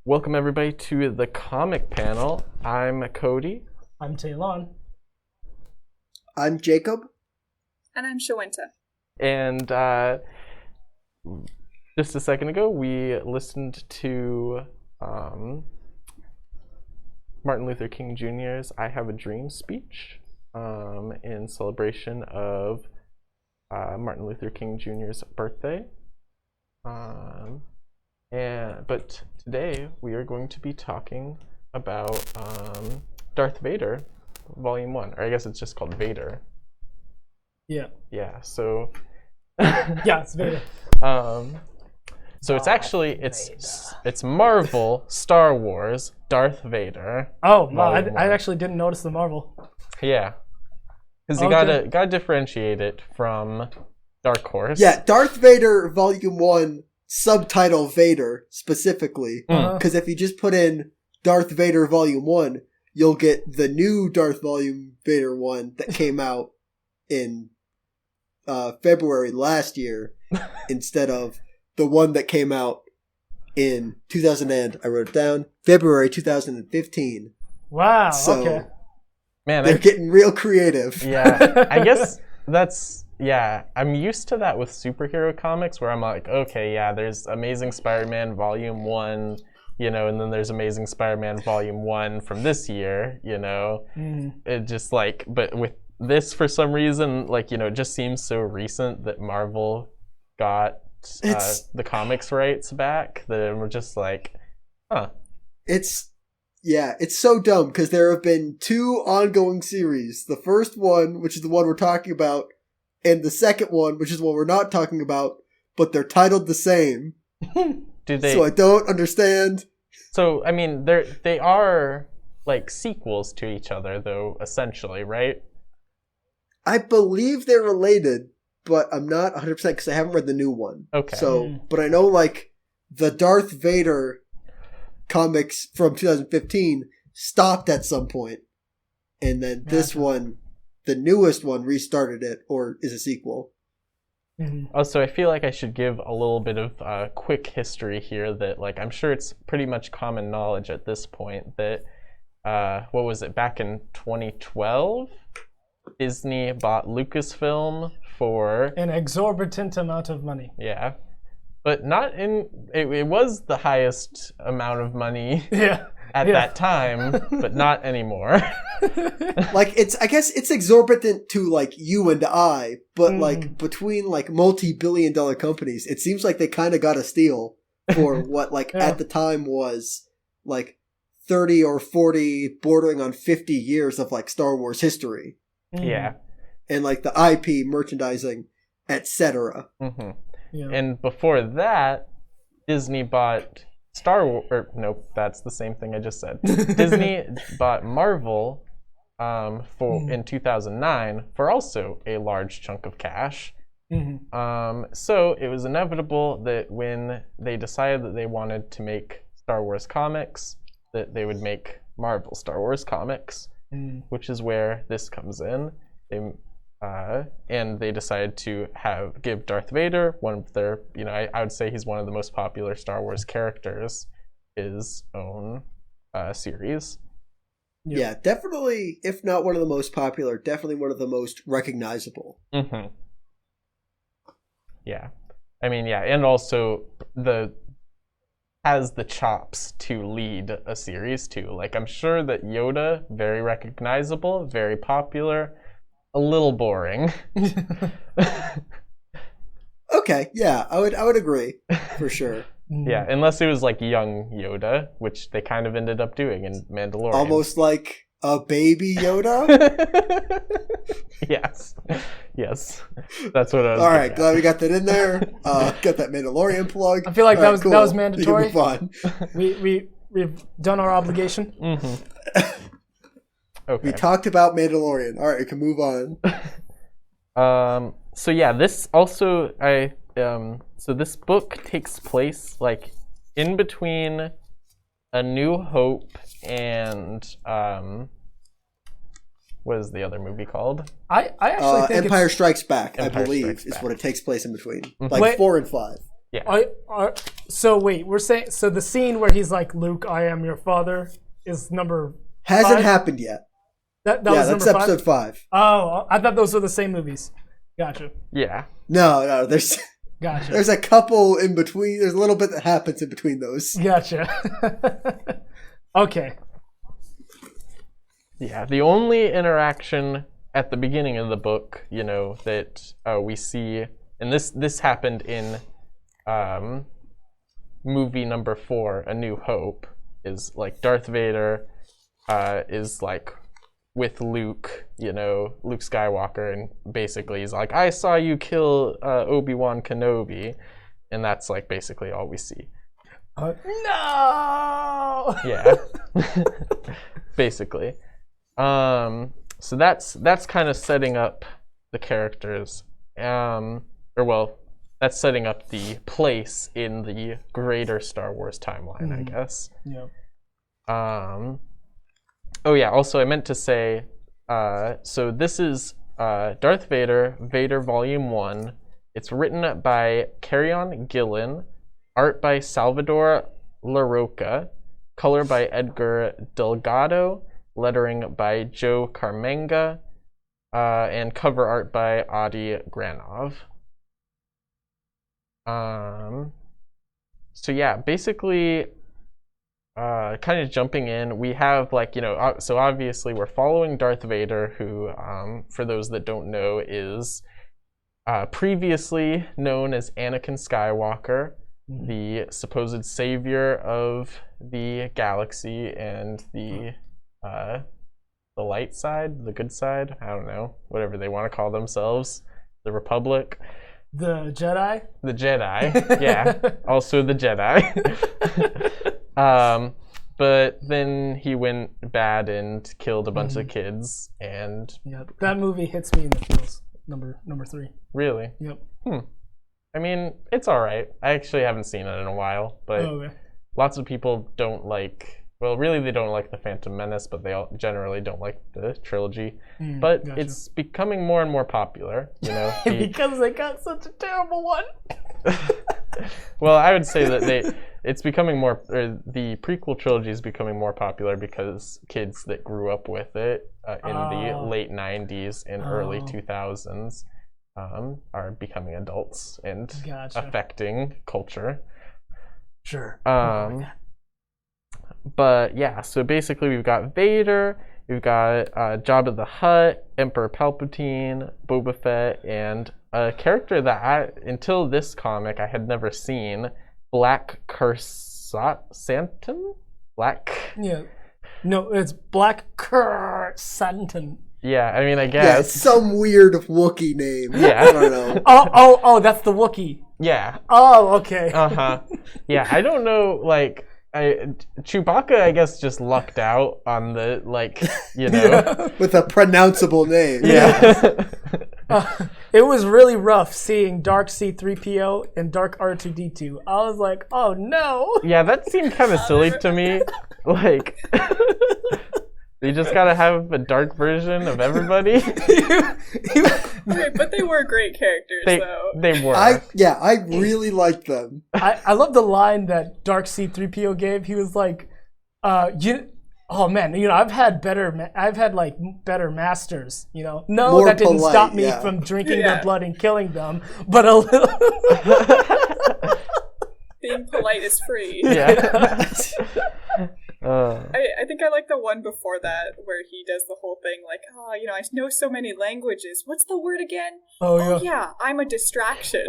Welcome everybody to the comic panel. I'm Cody. I'm Talon. I'm Jacob. And I'm Shawenta. And just a second ago, we listened to Martin Luther King Jr.'s I Have a Dream speech in celebration of Martin Luther King Jr.'s birthday. But today we are going to be talking about Darth Vader, Volume 1. Or I guess it's just called Vader. Yeah. Yeah, so... Yeah, it's Vader. So it's actually, it's Marvel, Star Wars, Darth Vader. Oh, no, Volume 1. I actually didn't notice the Marvel. Yeah. Because you gotta differentiate it from Dark Horse. Yeah, Darth Vader Volume 1, subtitle Vader, specifically. Because if you just put in Darth Vader Volume 1, you'll get the new Darth Vader 1 that came out in February last year, instead of the one that came out in I wrote it down, February 2015. Wow, So, okay. Man, they're getting real creative. Yeah, I guess I'm used to that with superhero comics where I'm like, okay, yeah, there's Amazing Spider-Man Volume 1, and then there's Amazing Spider-Man Volume 1 from this year, It just but with this, for some reason, it just seems so recent that Marvel got the comics rights back that we're just like, huh. It's so dumb because there have been 2 ongoing series. The first one, which is the one we're talking about, and the second one, which is what we're not talking about, but they're titled the same. Do they? So I don't understand. So, I mean, they are sequels to each other, though, essentially, right? I believe they're related, but I'm not 100% because I haven't read the new one. Okay. So, but I know the Darth Vader comics from 2015 stopped at some point, and then this one, the newest one, restarted it, or is a sequel. Also, I feel like I should give a little bit of quick history here that, I'm sure it's pretty much common knowledge at this point that, what was it, back in 2012? Disney bought Lucasfilm for... an exorbitant amount of money. Yeah. But not in... It was the highest amount of money at that time, but not anymore. I guess it's exorbitant to, you and I, but, between, multi-billion-dollar companies, it seems like they kind of got a steal for what, at the time was, 30 or 40, bordering on 50 years of, Star Wars history. Yeah. And, the IP, merchandising, etc. Mm-hmm. Yeah. And before that, Disney bought Star Wars... nope, that's the same thing I just said. Disney bought Marvel in 2009 for also a large chunk of cash. So it was inevitable that when they decided that they wanted to make Star Wars comics, that they would make Marvel Star Wars comics, which is where this comes in. And they decided to give Darth Vader, one of their, I would say he's one of the most popular Star Wars characters, his own series. Yeah, definitely, if not one of the most popular, definitely one of the most recognizable. Mm-hmm. Yeah. I mean, yeah, and also has the chops to lead a series too. I'm sure that Yoda, very recognizable, very popular, a little boring. Okay, yeah, I would agree, for sure. Yeah, unless it was young Yoda, which they kind of ended up doing in Mandalorian. Almost like a baby Yoda? Yes, that's what I was. All right, glad we got that in there. Got that Mandalorian plug. I feel like that was mandatory. You can move on. We've done our obligation. Okay. We talked about Mandalorian. All right, we can move on. So yeah, this also so this book takes place in between A New Hope and what is the other movie called? I actually think Empire Strikes Back, Empire I believe, Strikes is Back. what it takes place in between. Mm-hmm. 4 and 5. Yeah. So wait, we're saying so the scene where he's like, "Luke, I am your father," is number Hasn't 5? happened yet. That Yeah, was that's number episode 5. Oh, I thought those were the same movies. Gotcha. Yeah. No, there's Gotcha. there's a couple in between. There's a little bit that happens in between those. Gotcha. Okay. Yeah. The only interaction at the beginning of the book, that we see, and this happened in movie number 4, A New Hope, is like Darth Vader is like with Luke, Luke Skywalker, and basically he's like, I saw you kill Obi-Wan Kenobi, and that's like basically all we see. No. Yeah. Basically. So that's kind of setting up the characters, that's setting up the place in the greater Star Wars timeline, I guess. Yeah. Oh yeah, also I meant to say, so this is Darth Vader, Vader Volume 1. It's written by Kieron Gillen, art by Salvador LaRocca, color by Edgar Delgado, lettering by Joe Carmenga, and cover art by Adi Granov. So yeah, basically, kind of jumping in, we have so obviously we're following Darth Vader, who, for those that don't know, is previously known as Anakin Skywalker, the supposed savior of the galaxy and the light side, the good side, I don't know, whatever they want to call themselves, the Republic. The Jedi? The Jedi, yeah, also the Jedi. But then he went bad and killed a bunch of kids, and... Yeah, that movie hits me in the feels, number 3. Really? Yep. I mean, it's alright. I actually haven't seen it in a while, but lots of people don't like... Well, really, they don't like The Phantom Menace, but they all generally don't like the trilogy. But gotcha. It's becoming more and more popular, Because they got such a terrible one. Well, I would say that it's becoming more, or the prequel trilogy is becoming more popular because kids that grew up with it in the late 90s and early 2000s are becoming adults and affecting culture. Sure. But yeah, so basically we've got Vader, we've got Jabba the Hutt, Emperor Palpatine, Boba Fett, and a character that until this comic I had never seen, Black Krrsantan? Yeah. No, it's Black Krrsantan. Yeah, I mean, I guess. Yeah, it's some weird Wookiee name. Yeah. I don't know. Oh, that's the Wookiee. Yeah. Oh, okay. Uh-huh. Yeah, I don't know, Chewbacca, I guess, just lucked out on the, With a pronounceable name. Yeah. It was really rough seeing Dark C-3PO and Dark R2-D2. I was like, oh no. Yeah, that seemed kind of silly to me. You just gotta have a dark version of everybody. Okay, but they were great characters, though. They were. I really liked them. I love the line that Dark C-3PO gave. He was like, oh man, I've had better masters, No, More that didn't polite, stop me yeah. from drinking their blood and killing them, but a little. Being polite is free. Yeah. I think I like the one before that where he does the whole thing I know so many languages. What's the word again? Oh yeah, I'm a distraction.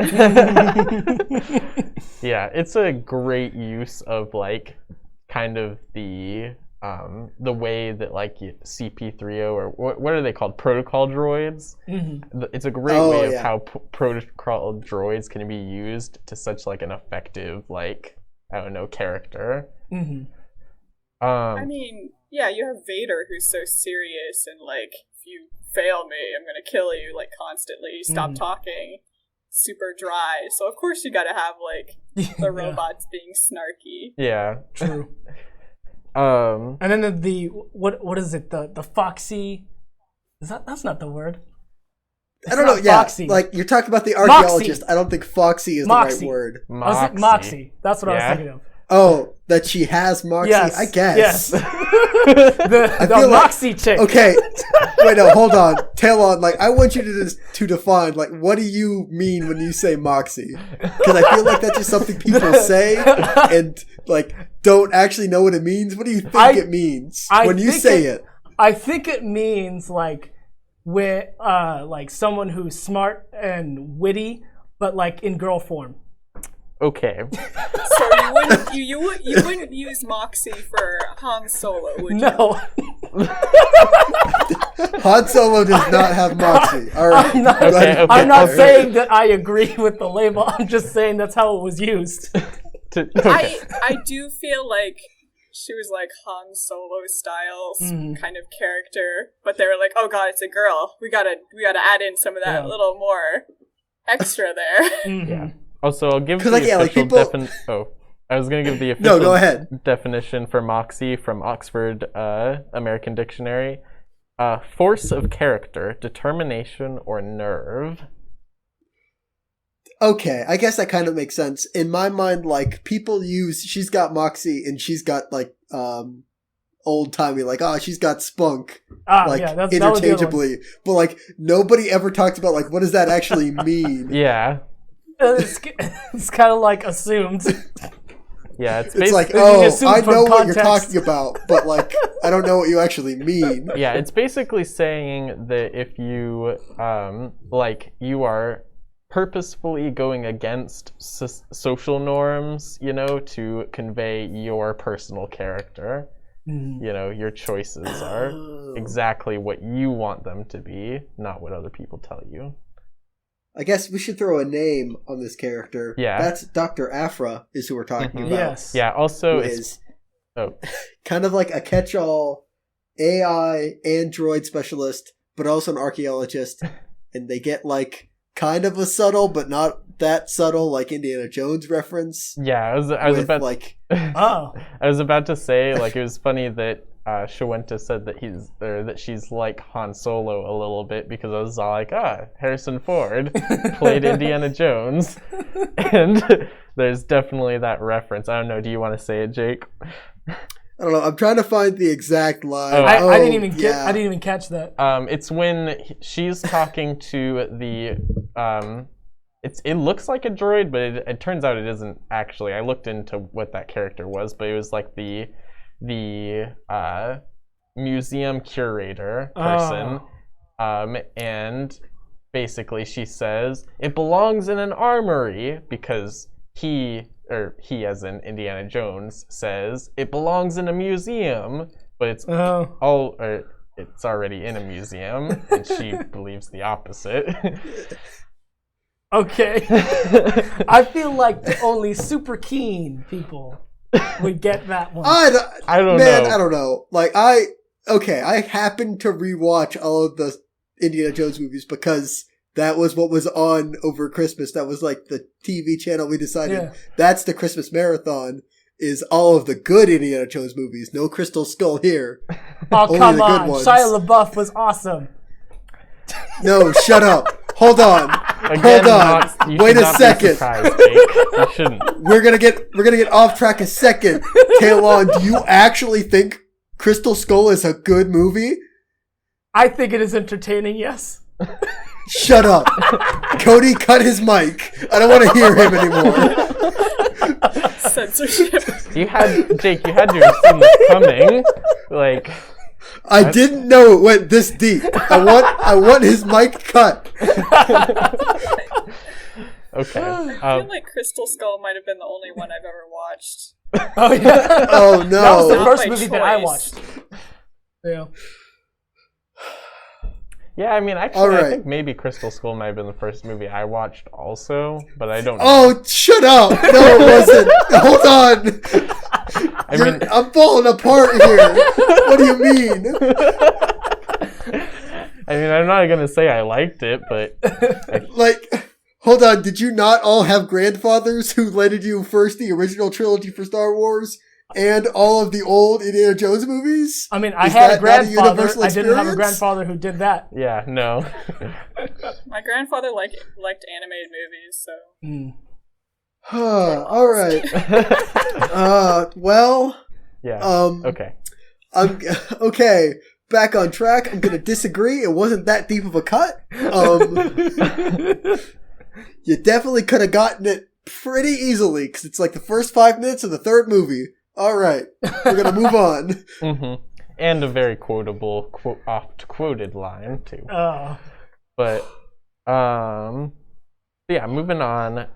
Yeah, it's a great use of kind of the way that CP3O or what are they called? Protocol droids. Mm-hmm. It's a great way of how protocol droids can be used to such an effective character. Mm-hmm. I mean, yeah, you have Vader who's so serious and if you fail me, I'm gonna kill you constantly. Stop talking. Super dry. So of course you gotta have the robots being snarky. Yeah. True. And then the what is it? The foxy. That's not the word. I don't know. Yeah, Foxy. like you're talking about the archaeologist. I don't think Foxy is Moxie. the right word. Moxie. That's what I was thinking of. Oh, that she has Moxie? Yes. I guess. Yes. the Moxie chick. Okay. Wait, no, hold on. Tail on. Like, I want you to define, like, what do you mean when you say Moxie? Because I feel like that's just something people say and, like, don't actually know what it means. What do you think it means when you say it? I think it means, like, like someone who's smart and witty, but, like, in girl form. Okay. So you wouldn't use Moxie for Han Solo, would you? No. Han Solo does not have Moxie. All right. I'm not saying that I agree with the label. I'm just saying that's how it was used. I do feel like she was like Han Solo style kind of character, but they were like, oh god, it's a girl. We gotta add in some of that little more extra there. Yeah. Also, I'll give the official definition. Oh, I was going to give the official definition for Moxie from Oxford American Dictionary. Force of character, determination, or nerve. Okay, I guess that kind of makes sense. In my mind, like, people use, she's got Moxie and she's got, like, old-timey, like, she's got spunk, interchangeably. But, like, nobody ever talks about, like, what does that actually mean? Yeah. It's kind of like assumed. Yeah, it's like, I know what you're talking about, but like, I don't know what you actually mean. Yeah, it's basically saying that if you, you are purposefully going against social norms, to convey your personal character. Your choices are exactly what you want them to be, not what other people tell you. I guess we should throw a name on this character. Yeah. That's Dr. Afra is who we're talking about. Yes. Yeah, also is kind of like a catch-all AI android specialist, but also an archaeologist. And they get like kind of a subtle, but not that subtle, like Indiana Jones reference. Yeah, I was about I was about to say, like, it was funny that Shawenta said that she's like Han Solo a little bit, because I was all like, Harrison Ford played Indiana Jones, and there's definitely that reference. I don't know. Do you want to say it, Jake? I don't know. I'm trying to find the exact line. I didn't even catch that. It's when she's talking to the. It looks like a droid, but it turns out it isn't actually. I looked into what that character was, but it was like the museum curator person, and basically she says it belongs in an armory, because he as in Indiana Jones says it belongs in a museum, but it's it's already in a museum, and she believes the opposite. Okay. I feel like the only super keen people would get that one. I don't know. I don't know. Like, I happened to rewatch all of the Indiana Jones movies because that was what was on over Christmas. That was like the TV channel we decided that's the Christmas marathon, is all of the good Indiana Jones movies. No Crystal Skull here. Oh, come on. Shia LaBeouf was awesome. No, shut up. Hold on. Again, Hold on. Wait a second. You shouldn't. We're gonna get off track a second. Kaylon, do you actually think Crystal Skull is a good movie? I think it is entertaining, yes. Shut up. Cody, cut his mic. I don't want to hear him anymore. Censorship. Jake, you had to have seen this coming. Like, I didn't know it went this deep. I want his mic cut. Okay. I feel like Crystal Skull might have been the only one I've ever watched. Oh yeah. Oh no. That was the first movie that I watched. Yeah. Yeah, I mean, actually, I think maybe Crystal Skull might have been the first movie I watched also, but I don't know. Oh, shut up! No, it wasn't. Hold on. I'm falling apart here. What do you mean? I mean, I'm not going to say I liked it, but... Hold on. Did you not all have grandfathers who lended you first the original trilogy for Star Wars and all of the old Indiana Jones movies? I mean, I Is had a that not a grandfather. universal I didn't have a experience? grandfather who did that. Yeah, no. My grandfather liked animated movies, so. All right. Well. Yeah. Okay. I'm okay. Back on track. I'm gonna disagree. It wasn't that deep of a cut. You definitely could have gotten it pretty easily because it's like the first 5 minutes of the third movie. All right, we're gonna move on. Mm-hmm. And a very quotable, oft-quoted line too. Oh. But yeah, moving on.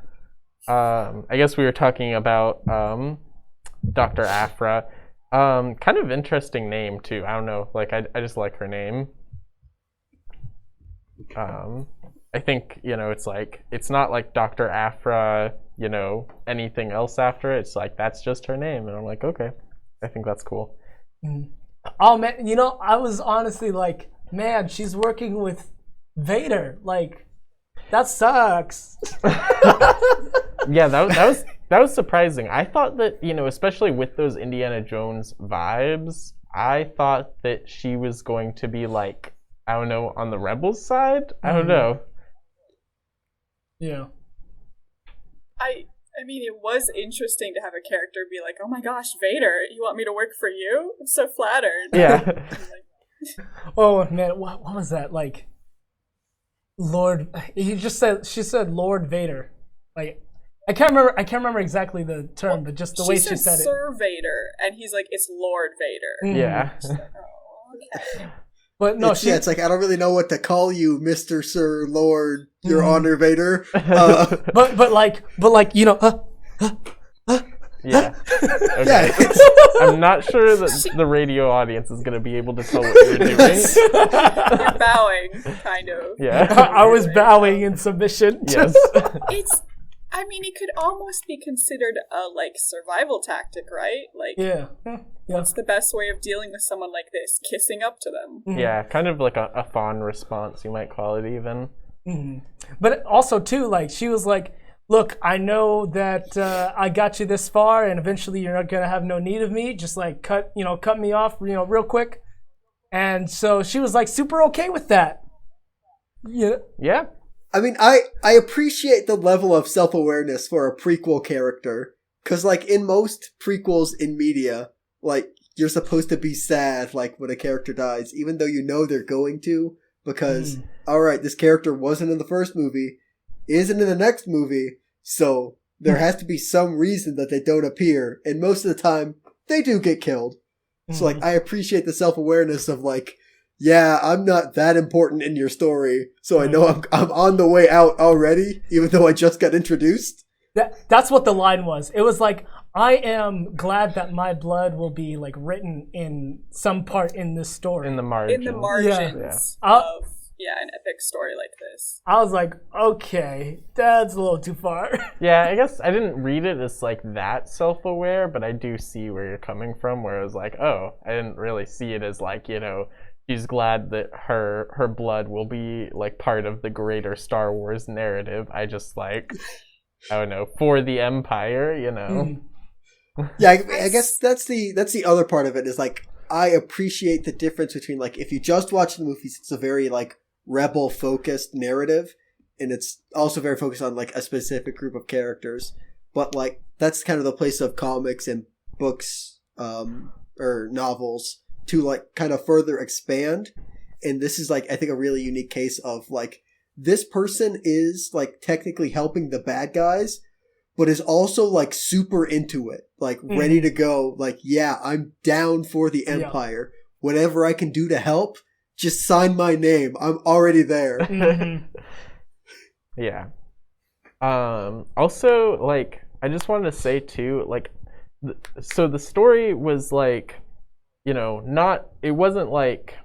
I guess we were talking about Dr. Aphra. Kind of interesting name too. I don't know. Like I just like her name. I think, it's like, it's not like Dr. Aphra, anything else after it. It's like, that's just her name. And I'm like, okay, I think that's cool. Oh, man, I was honestly like, man, she's working with Vader. Like, that sucks. Yeah, that was surprising. I thought that, especially with those Indiana Jones vibes, I thought that she was going to be like, I don't know, on the Rebels side? I don't know. Yeah. I mean, it was interesting to have a character be like, "Oh my gosh, Vader, you want me to work for you?" I'm so flattered. Yeah. Oh man, what was that like? Lord, she said Lord Vader. Like, I can't remember exactly the term, but just the way she said it. Sir Vader, and he's like, "It's Lord Vader." Yeah. Like, oh, okay. But no, it's like, I don't really know what to call you, Mr. Sir Lord, Your Honor Vader. but like Yeah. Okay. Yeah. I'm not sure that the radio audience is going to be able to tell what you're doing. You're bowing, kind of. Yeah. I was bowing in submission. Yes. It could almost be considered a survival tactic, right? Like, Yeah. what's the best way of dealing with someone like this? Kissing up to them. Yeah, kind of like a fawn response, you might call it even. But also too, like, she was like, "Look, I know that I got you this far, and eventually you're not gonna have no need of me. Just like cut me off, real quick." And so she was like super okay with that. Yeah. Yeah. I mean, I appreciate the level of self-awareness for a prequel character. Because, like, in most prequels in media, like, you're supposed to be sad, like, when a character dies, even though you know they're going to. Because, alright, this character wasn't in the first movie, isn't in the next movie, so there has to be some reason that they don't appear. And most of the time, they do get killed. So, like, I appreciate the self-awareness of, like, yeah, I'm not that important in your story, so I know I'm on the way out already, even though I just got introduced. That's what the line was. It was like, I am glad that my blood will be like written in some part in this story. In the margins. In the margins of an epic story like this. I was like, okay, that's a little too far. Yeah, I guess I didn't read it as like that self-aware, but I do see where you're coming from, where it was like, oh, I didn't really see it as like, she's glad that her blood will be like part of the greater Star Wars narrative. I just like, I don't know, for the Empire, Yeah, I guess that's the other part of it is like, I appreciate the difference between like, if you just watch the movies, it's a very like rebel focused narrative, and it's also very focused on like a specific group of characters. But like, that's kind of the place of comics and books, or novels, to like kind of further expand. And this is like, I think, a really unique case of like, this person is like technically helping the bad guys, but is also like super into it, like ready to go, like, yeah, I'm down for the Empire. Whatever I can do to help, just sign my name. I'm already there. Yeah. Also, like, I just wanted to say too, like, so the story was like, it wasn't like,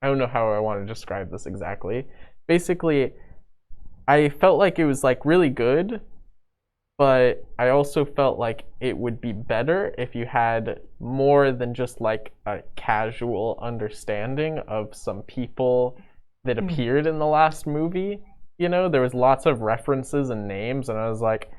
I don't know how I want to describe this exactly. Basically, I felt like it was like really good, but I also felt like it would be better if you had more than just like a casual understanding of some people that appeared in the last movie. There was lots of references and names, and I was like,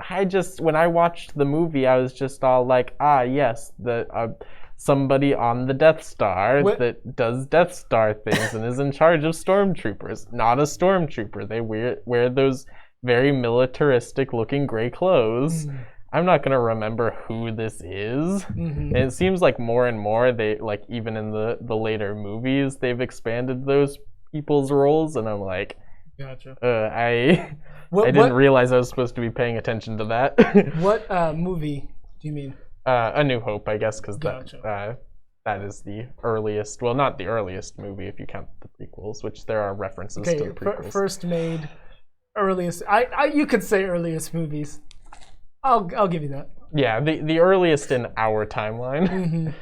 I just when I watched the movie, I was just all like, yes, the somebody on the Death Star that does Death Star things and is in charge of stormtroopers. Not a stormtrooper. They wear those very militaristic looking gray clothes. I'm not gonna remember who this is. And it seems like more and more they like even in the later movies they've expanded those people's roles, and I'm like, gotcha. I didn't realize I was supposed to be paying attention to that. What movie do you mean? A New Hope, I guess, because Gotcha. that is the earliest. Well, not the earliest movie if you count the prequels, which there are references to the prequels. First made, earliest. You could say earliest movies. I'll give you that. Yeah, the earliest in our timeline.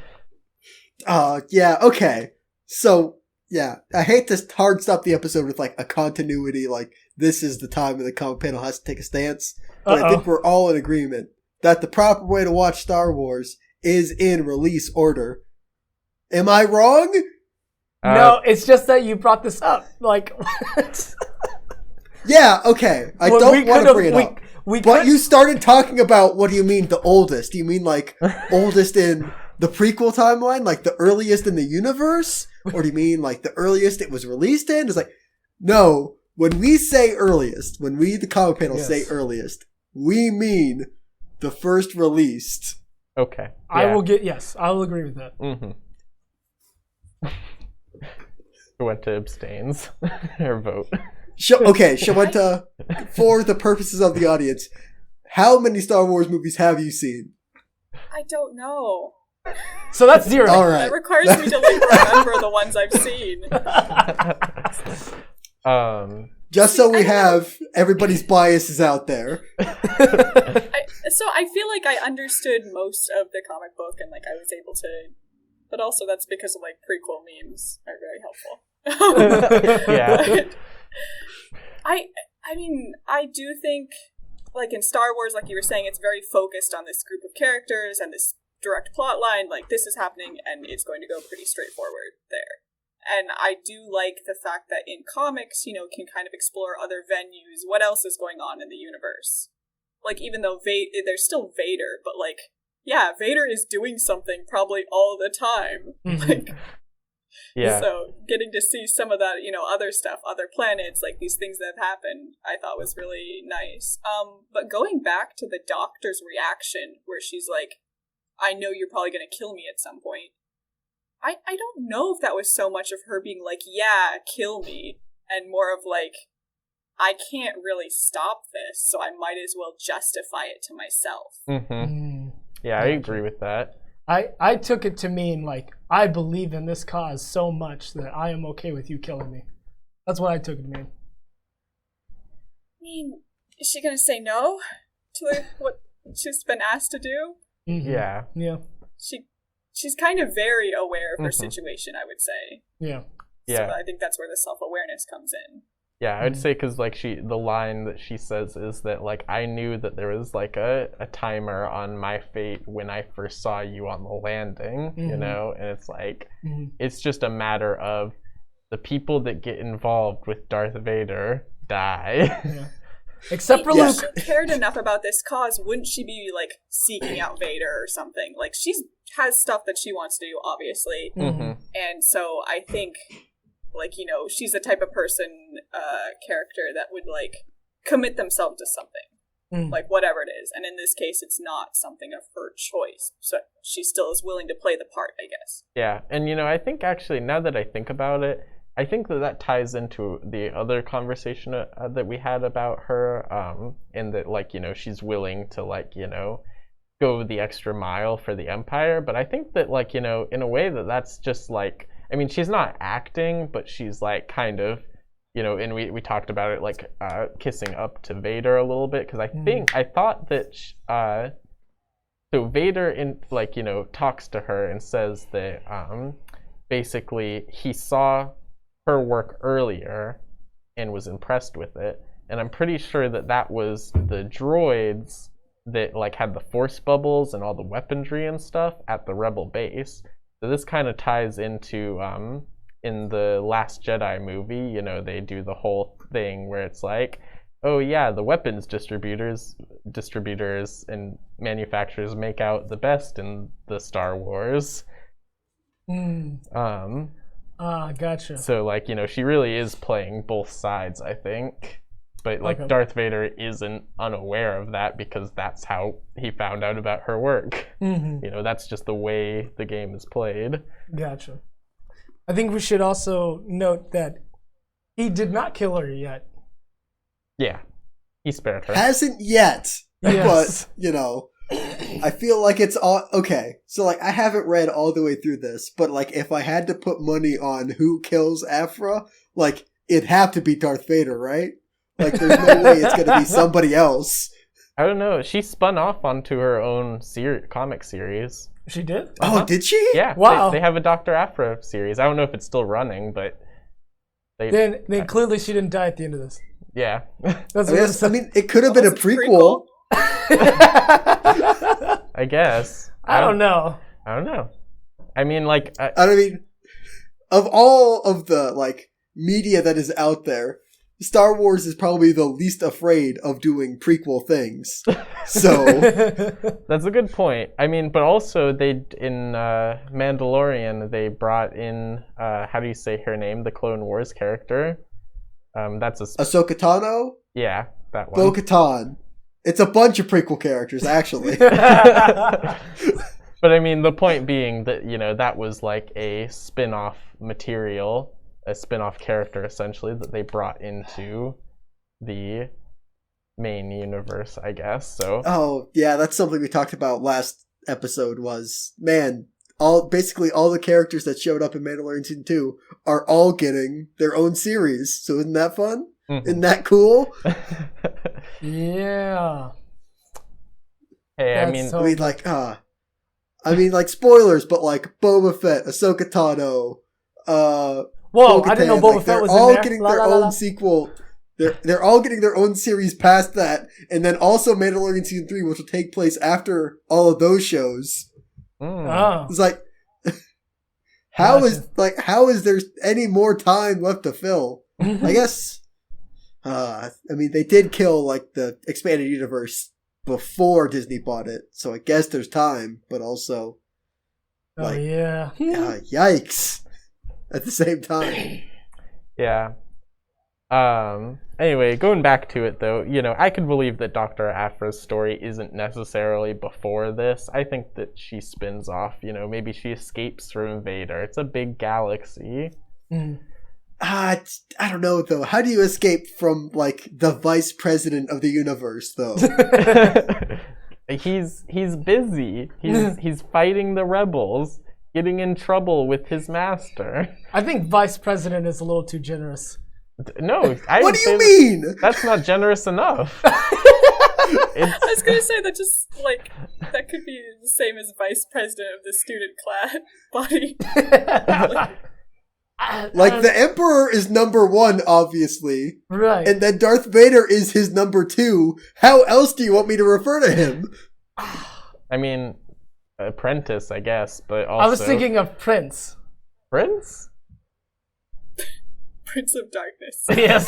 Yeah. Okay. So yeah, I hate to hard stop the episode with like a continuity. Like this is the time when the comic panel has to take a stance. But I think we're all in agreement that the proper way to watch Star Wars is in release order. Am I wrong? No, it's just that you brought this up. Like, what? Yeah, okay. I don't want to bring it up. But you started talking about, what do you mean, the oldest? Do you mean, like, oldest in the prequel timeline? Like, the earliest in the universe? Or do you mean, like, the earliest it was released in? It's like, no. When we say earliest, when we, the comic panel, say earliest, we mean the first released. Okay. Yeah. I will agree with that. Who went to abstains or vote? Okay, Shawenta, for the purposes of the audience, how many Star Wars movies have you seen? I don't know. So that's 0. All right. That requires me to like remember the ones I've seen. Just so we have everybody's biases out there. So I feel like I understood most of the comic book and like I was able to, but also that's because of like prequel memes are very helpful. Yeah. I mean, I do think like in Star Wars, like you were saying, it's very focused on this group of characters and this direct plot line. Like this is happening and it's going to go pretty straightforward there. And I do like the fact that in comics, you know, can kind of explore other venues. What else is going on in the universe? Like, even though there's still Vader, but like, yeah, Vader is doing something probably all the time. Like, yeah. So getting to see some of that, you know, other stuff, other planets, like these things that have happened, I thought was really nice. But going back to the doctor's reaction, where she's like, I know you're probably going to kill me at some point. I don't know if that was so much of her being like, yeah, kill me, and more of like, I can't really stop this, so I might as well justify it to myself. Yeah, I agree with that. I took it to mean like, I believe in this cause so much that I am okay with you killing me. That's what I took it to mean. I mean, is she going to say no to what she's been asked to do? Yeah. Yeah. She's kind of very aware of her situation, I would say. Yeah. Yeah. So I think that's where the self-awareness comes in. Yeah, I would say because like the line that she says is that like I knew that there was like a timer on my fate when I first saw you on the landing, you know, and it's like it's just a matter of the people that get involved with Darth Vader die. Yeah. Except for Luke. Luke. If she cared enough about this cause, wouldn't she be like seeking out Vader or something? Like has stuff that she wants to do, obviously, and so I think, like, you know, she's the type of person, character that would like commit themselves to something, like whatever it is. And in this case, it's not something of her choice, so she still is willing to play the part, I guess. Yeah, and you know, I think actually now that I think about it, I think that ties into the other conversation that we had about her, in that, like, you know, she's willing to, like, you know, go the extra mile for the Empire. But I think that, like, you know, in a way that's just, like, I mean, she's not acting, but she's, like, kind of, you know, and we talked about it, like, kissing up to Vader a little bit, because I thought that, so Vader, like, you know, talks to her and says that, basically, he saw her work earlier and was impressed with it, and I'm pretty sure that was the droids that like had the force bubbles and all the weaponry and stuff at the Rebel base. So this kind of ties into in the Last Jedi movie, you know, they do the whole thing where it's like oh yeah, the weapons distributors and manufacturers make out the best in the Star Wars. Gotcha. So like, she really is playing both sides, I think. But like Okay. Darth Vader isn't unaware of that because that's how he found out about her work. That's just the way the game is played. Gotcha. I think we should also note that he did not kill her yet. Yeah. He spared her. Hasn't yet. Yes. But, I feel like it's all okay. So like I haven't read all the way through this, but like if I had to put money on who kills Aphra, like it'd have to be Darth Vader, right? Like there's no way it's gonna be somebody else. I don't know. She spun off onto her own comic series. She did? Oh, did she? Yeah. Wow. They have a Dr. Aphra series. I don't know if it's still running, but Then clearly she didn't die at the end of this. yeah. That's I mean, it could have been a It's a prequel. I guess. I don't know. I don't know. I mean, like, I mean, of all of the like media that is out there, Star Wars is probably the least afraid of doing prequel things. So that's a good point. I mean, but also in Mandalorian they brought in how do you say her name? The Clone Wars character. That's Ahsoka Tano, yeah, that one. Bo-Katan. It's a bunch of prequel characters, actually. But I mean, the point being that that was like a spin-off material, a spin-off character essentially that they brought into the main universe, I guess. So Oh, yeah, that's something we talked about last episode was, man, basically all the characters that showed up in Mandalorian Season 2 are all getting their own series. So isn't that fun? Isn't that cool? Yeah. Hey, I That's mean, so- I mean, like spoilers, but like Boba Fett, Ahsoka Tano, Whoa, Bo-Katan, I didn't know Boba like, Fett was they're all in there. getting La, their la, la, own la. sequel. They're all getting their own series past that, and then also Mandalorian Season 3, which will take place after all of those shows. Oh. It's like, how Gotcha. is there any more time left to fill? I guess, I mean, they did kill like the expanded universe before Disney bought it, so I guess there's time, but also, Oh, like, yeah. yikes at the same time. yeah. Anyway, going back to it though, I can believe that Dr. Aphra's story isn't necessarily before this. I think that she spins off, maybe she escapes from Vader. It's a big galaxy. I don't know though. How do you escape from like the vice president of the universe though? He's busy. He's fighting the rebels, getting in trouble with his master. I think vice president is a little too generous. No, I What would do say you mean? That's not generous enough. I was gonna say that just like that could be the same as vice president of the student class body. Like the Emperor is number 1, obviously, Right. and then Darth Vader is his number 2. How else do you want me to refer to him? I mean, apprentice, I guess, but also I was thinking of Prince. Prince. Prince of Darkness. Yes.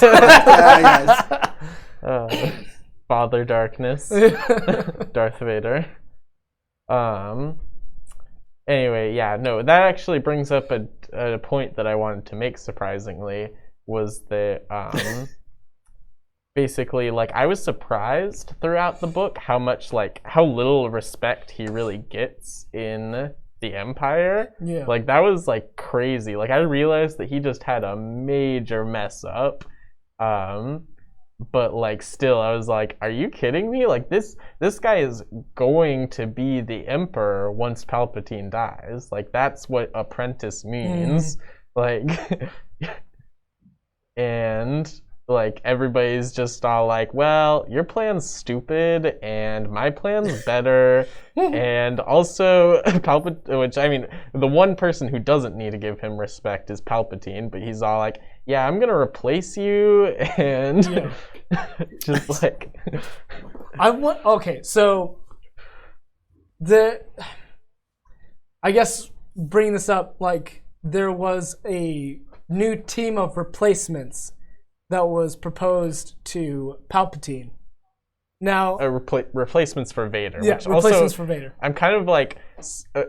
Father Darkness, Darth Vader. Anyway, yeah, no, that actually brings up a point that I wanted to make. Surprisingly, was that basically, like, I was surprised throughout the book how little respect he really gets in the Empire. Yeah. Like, that was like crazy. Like, I realized that he just had a major mess up. But like still I was like, are you kidding me? Like this guy is going to be the Emperor once Palpatine dies. Like that's what apprentice means. Like and like everybody's just all like, well, your plan's stupid and my plan's better. And also Palpatine, which I mean, the one person who doesn't need to give him respect is Palpatine, but he's all like, yeah, I'm gonna replace you, and just like Okay, so I guess bringing this up, like there was a new team of replacements that was proposed to Palpatine. Now, replacements for Vader. Yeah, which replacements also, for Vader. I'm kind of like,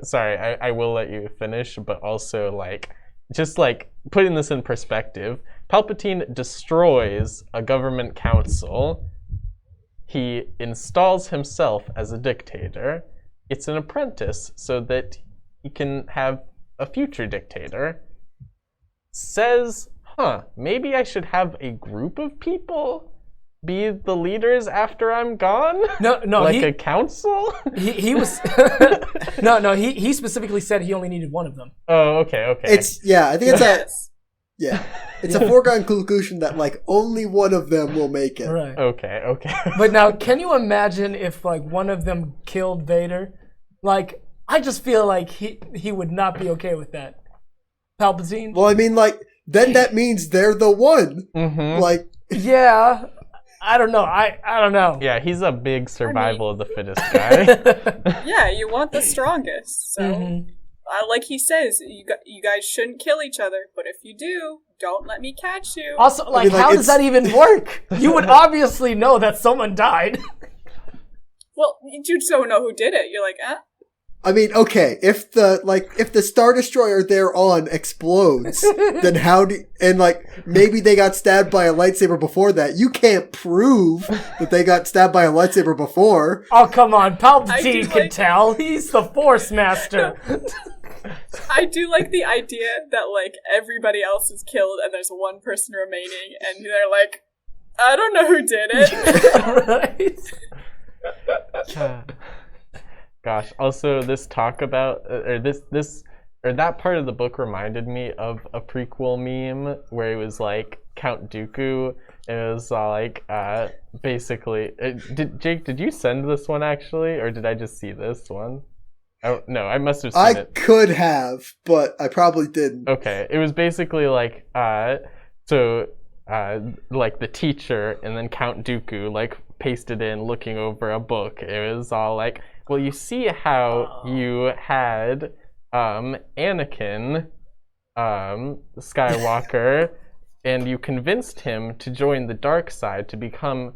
sorry, I will let you finish, but also like, just like putting this in perspective, Palpatine destroys a government council. He installs himself as a dictator. It's an apprentice so that he can have a future dictator. Says, maybe I should have a group of people be the leaders after I'm gone? No, like a council? He was he specifically said he only needed one of them. Oh, okay. I think it's a foregone conclusion that like only one of them will make it. Right. Okay. But now, can you imagine if like one of them killed Vader? Like, I just feel like he would not be okay with that. Palpatine? Well, I mean, like, then that means they're the one. Mm-hmm. Like, yeah. I don't know. I don't know. Yeah, he's a big survival of the fittest guy. Yeah, you want the strongest. So, like he says, you guys shouldn't kill each other. But if you do, don't let me catch you. Also, like, how does that even work? You would obviously know that someone died. Well, you don't know who did it. You're like, I mean, okay, if the Star Destroyer they're on explodes, then maybe they got stabbed by a lightsaber before that. You can't prove that they got stabbed by a lightsaber before. Oh, come on. Palpatine can tell. He's the Force Master. I do like the idea that, like, everybody else is killed and there's one person remaining and they're like, I don't know who did it. Right. Gosh, also this talk about that part of the book reminded me of a prequel meme where it was like Count Dooku. It was like basically. Jake, did you send this one actually, or did I just see this one? Oh no, I must have seen it. I could have, but I probably didn't. Okay, it was basically like like the teacher and then Count Dooku like pasted in looking over a book. It was all like, well, you see how you had Anakin Skywalker and you convinced him to join the dark side to become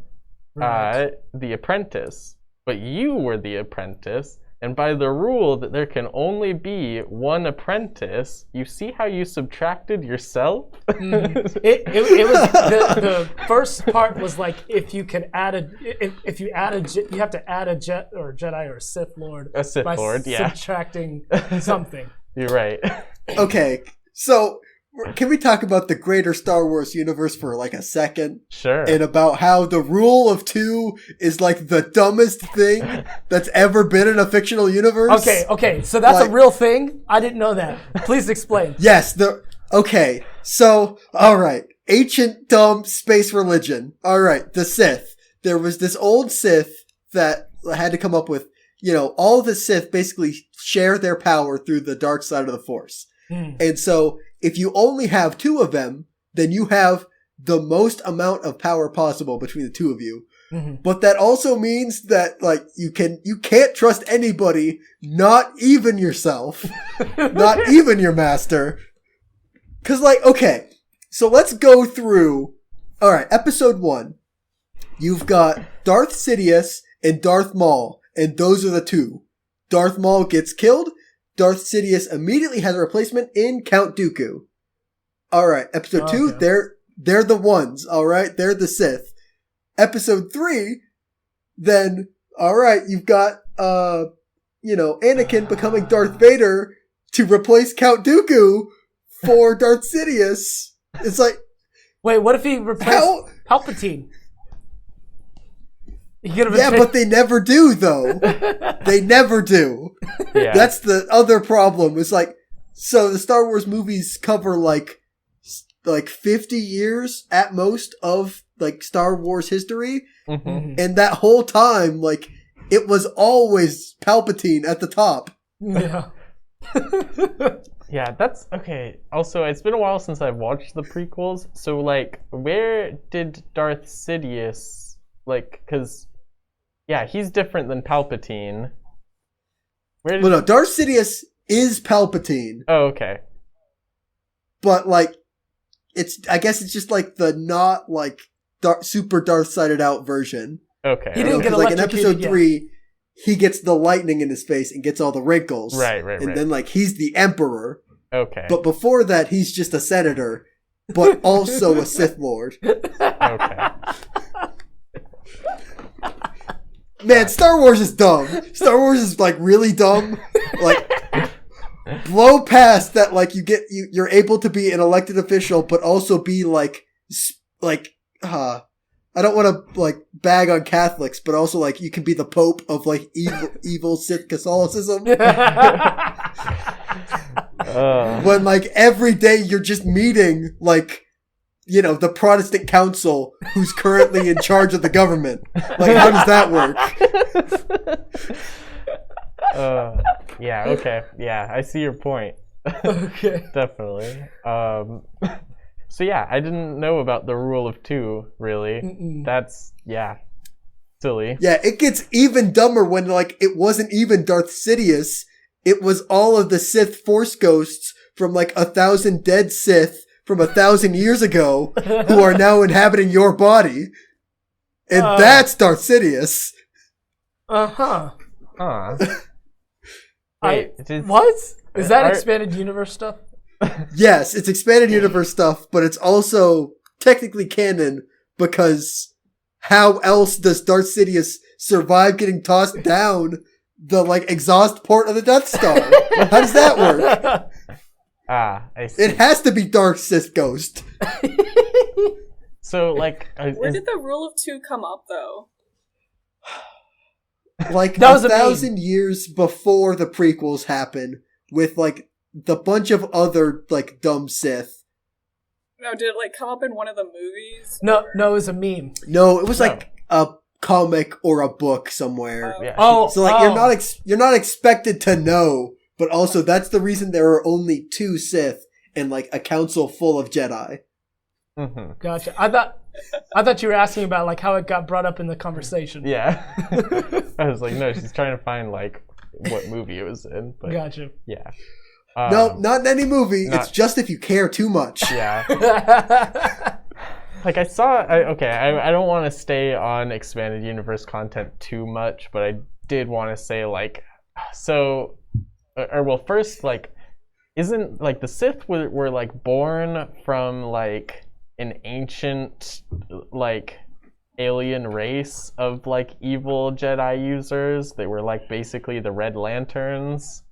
the apprentice, but you were the apprentice, and by the rule that there can only be one apprentice, you see how you subtracted yourself? It was the first part was like if you have to add a Jedi or a Sith Lord. A Sith Lord, yeah. Subtracting something. You're right. Okay, so can we talk about the greater Star Wars universe for like a second? Sure. And about how the rule of two is like the dumbest thing that's ever been in a fictional universe? Okay, so that's a real thing? I didn't know that. Please explain. Yes, okay, so, alright, ancient dumb space religion. Alright, the Sith. There was this old Sith that had to come up with, all the Sith basically share their power through the dark side of the Force. And so, if you only have two of them, then you have the most amount of power possible between the two of you. But that also means that, like, you can't trust anybody, not even yourself, not even your master. 'Cause, like, okay, so let's go through, alright, episode 1. You've got Darth Sidious and Darth Maul, and those are the two. Darth Maul gets killed. Darth Sidious immediately has a replacement in Count Dooku. Alright, episode 2, they're the ones, alright? They're the Sith. Episode 3, then, alright, you've got, Anakin becoming Darth Vader to replace Count Dooku for Darth Sidious. It's like... Wait, what if he replaced Palpatine? But they never do, though. They never do. Yeah. That's the other problem. It's like, so the Star Wars movies cover like 50 years at most of like Star Wars history. And that whole time, like, it was always Palpatine at the top. Yeah. Yeah, that's okay. Also, it's been a while since I've watched the prequels, so like, where did Darth Sidious, like, because, yeah, he's different than Palpatine. No, Darth Sidious is Palpatine. Oh, okay. But, like, I guess it's just like the not like super Darth-sided out version. Okay. He didn't get like in electrocuted episode 3, he gets the lightning in his face and gets all the wrinkles. Right. And then like he's the Emperor. Okay. But before that, he's just a senator, but also a Sith Lord. Okay. Man, Star Wars is dumb. Star Wars is like really dumb. Like blow past that, like you're able to be an elected official, but also be like I don't want to like bag on Catholics, but also like you can be the Pope of like evil Sith Catholicism. When like every day you're just meeting like, you know, the Protestant Council who's currently in charge of the government. Like, how does that work? Yeah, okay. Yeah, I see your point. Okay. Definitely. So yeah, I didn't know about the rule of 2, really. Mm-mm. That's, yeah, silly. Yeah, it gets even dumber when like it wasn't even Darth Sidious. It was all of the Sith Force ghosts from like 1,000 dead Sith from 1,000 years ago who are now inhabiting your body. And that's Darth Sidious. Uh-huh. Huh. Wait, What? Is that expanded universe stuff? Yes, it's expanded universe stuff, but it's also technically canon because how else does Darth Sidious survive getting tossed down the like exhaust port of the Death Star? How does that work? I see. It has to be Dark Sith Ghost. So, like... Where did the rule of 2 come up, though? Like that was 1,000 years before the prequels happen, with like the bunch of other like dumb Sith. No, did it like come up in one of the movies? No, it was a meme. No, it was like a comic or a book somewhere. Yeah, So like you're not expected to know, but also that's the reason there are only 2 Sith and like a council full of Jedi. Mm-hmm. Gotcha. I thought you were asking about like how it got brought up in the conversation. Yeah. I was like, no, she's trying to find like what movie it was in. But Gotcha. yeah. No, not in any movie. It's just if you care too much. Yeah. Like I don't want to stay on expanded universe content too much, but I did want to say like, so, or well, first like, isn't like the Sith were like born from like an ancient like alien race of like evil Jedi users? They were like basically the Red Lanterns.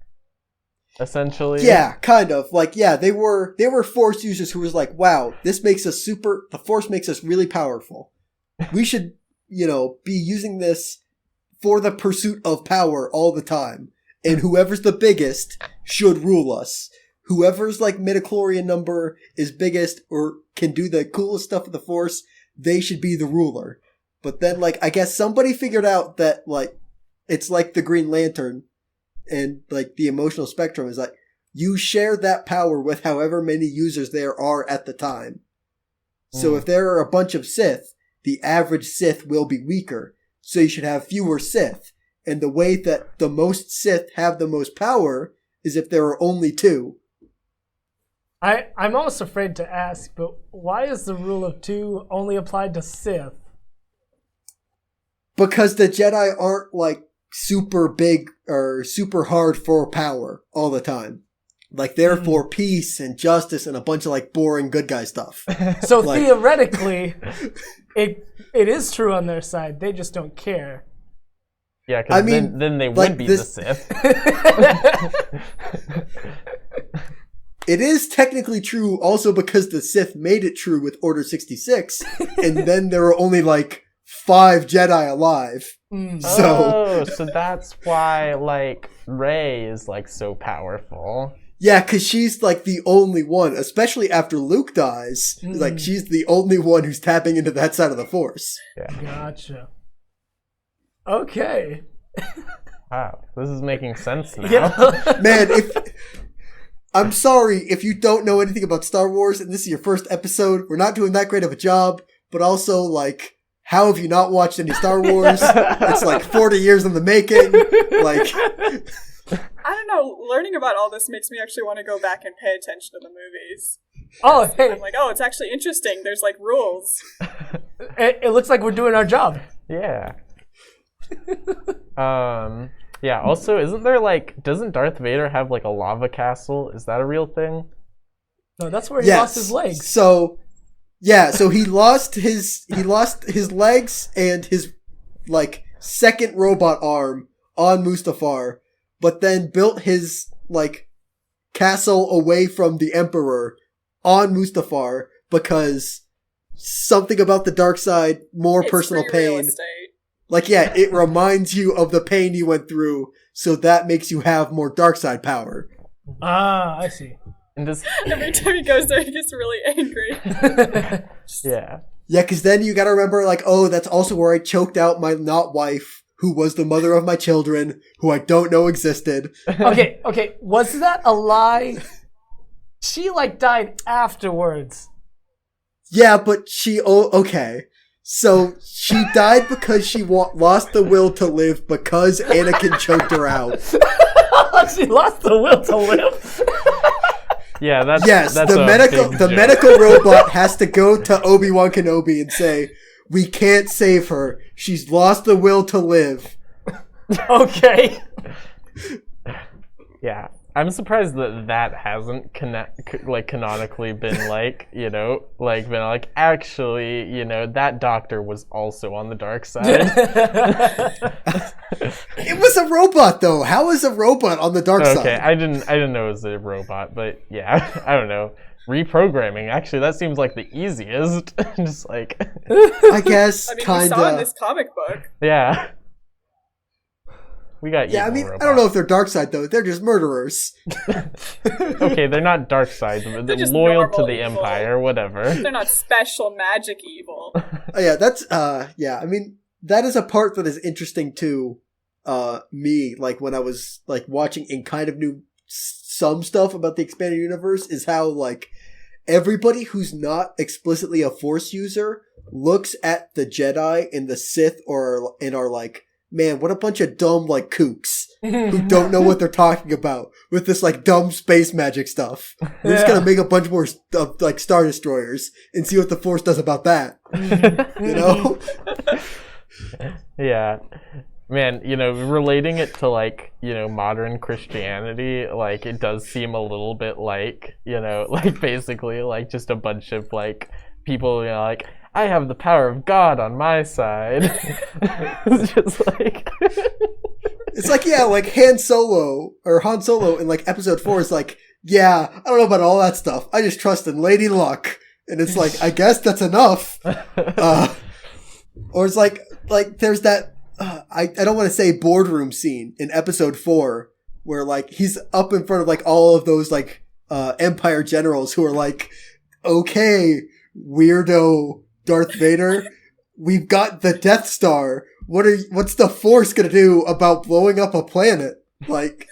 Essentially. Yeah, kind of. Like, yeah, they were Force users who was like, wow, this makes us the Force makes us really powerful. We should, be using this for the pursuit of power all the time. And whoever's the biggest should rule us. Whoever's like midichlorian number is biggest or can do the coolest stuff with the Force, they should be the ruler. But then like, I guess somebody figured out that like, it's like the Green Lantern. And like the emotional spectrum is like you share that power with however many users there are at the time. So if there are a bunch of Sith, the average Sith will be weaker. So you should have fewer Sith. And the way that the most Sith have the most power is if there are only 2. I'm almost afraid to ask, but why is the rule of 2 only applied to Sith? Because the Jedi aren't like super big or super hard for power all the time. Like they're for peace and justice and a bunch of like boring good guy stuff. So like, theoretically, it is true on their side. They just don't care. Yeah, because then they would be the Sith. It is technically true also because the Sith made it true with Order 66, and then there are only like 5 Jedi alive. So that's why like Rey is like so powerful. Yeah, because she's like the only one, especially after Luke dies. Like she's the only one who's tapping into that side of the Force. Yeah. Gotcha. Okay. Wow, this is making sense now. Yeah. Man, I'm sorry if you don't know anything about Star Wars and this is your first episode. We're not doing that great of a job, but also like, how have you not watched any Star Wars? It's like 40 years in the making. Like, I don't know. Learning about all this makes me actually want to go back and pay attention to the movies. Oh, hey. I'm like, oh, it's actually interesting. There's like rules. It looks like we're doing our job. Yeah. Yeah, also, isn't there doesn't Darth Vader have like a lava castle? Is that a real thing? No, that's where he lost his legs. So, yeah, so he lost his legs and his like second robot arm on Mustafar, but then built his like castle away from the Emperor on Mustafar because something about the dark side, more It's personal free real pain. estate. Like, yeah, it reminds you of the pain you went through, so that makes you have more dark side power. Ah, I see. And does Every time he goes there, he gets really angry. yeah. Yeah, because then you gotta remember, like, oh, that's also where I choked out my not wife, who was the mother of my children, who I don't know existed. Okay, was that a lie? She like died afterwards. Yeah, but okay. So she died because she lost the will to live because Anakin choked her out. She lost the will to live. Yeah, that's the medical robot has to go to Obi-Wan Kenobi and say, "We can't save her. She's lost the will to live." Okay. Yeah, I'm surprised that hasn't canonically been actually, that doctor was also on the dark side. It was a robot, though. How is a robot on the dark side? Okay, I didn't know it was a robot, but yeah, I don't know. Reprogramming, actually, that seems like the easiest. Just like, I guess, we kinda. saw in this comic book. Yeah. We got Yeah, I mean, robots. I don't know if they're dark side though. They're just murderers. Okay, they're not dark side, but they're just loyal to normal the evil. Empire, whatever. They're not special magic evil. Oh, yeah, that's yeah. I mean, that is a part that is interesting to me. Like when I was like watching and kind of knew some stuff about the expanded universe, is how like everybody who's not explicitly a Force user looks at the Jedi and the Sith and are like, man, what a bunch of dumb, like, kooks who don't know what they're talking about with this, like, dumb space magic stuff. We're just gonna make a bunch more, like, Star Destroyers and see what the Force does about that. You know? Yeah. Man, relating it to, like, modern Christianity, like, it does seem a little bit like, like, basically, like, just a bunch of, like, people, like, I have the power of God on my side. It's just like... It's like, yeah, like Han Solo in, like, episode 4 is like, yeah, I don't know about all that stuff. I just trust in Lady Luck. And it's like, I guess that's enough. Or it's like there's that, I don't want to say boardroom scene in episode 4 where, like, he's up in front of, like, all of those, like, Empire generals who are like, okay, weirdo Darth Vader, we've got the Death Star. What's the Force gonna do about blowing up a planet? Like,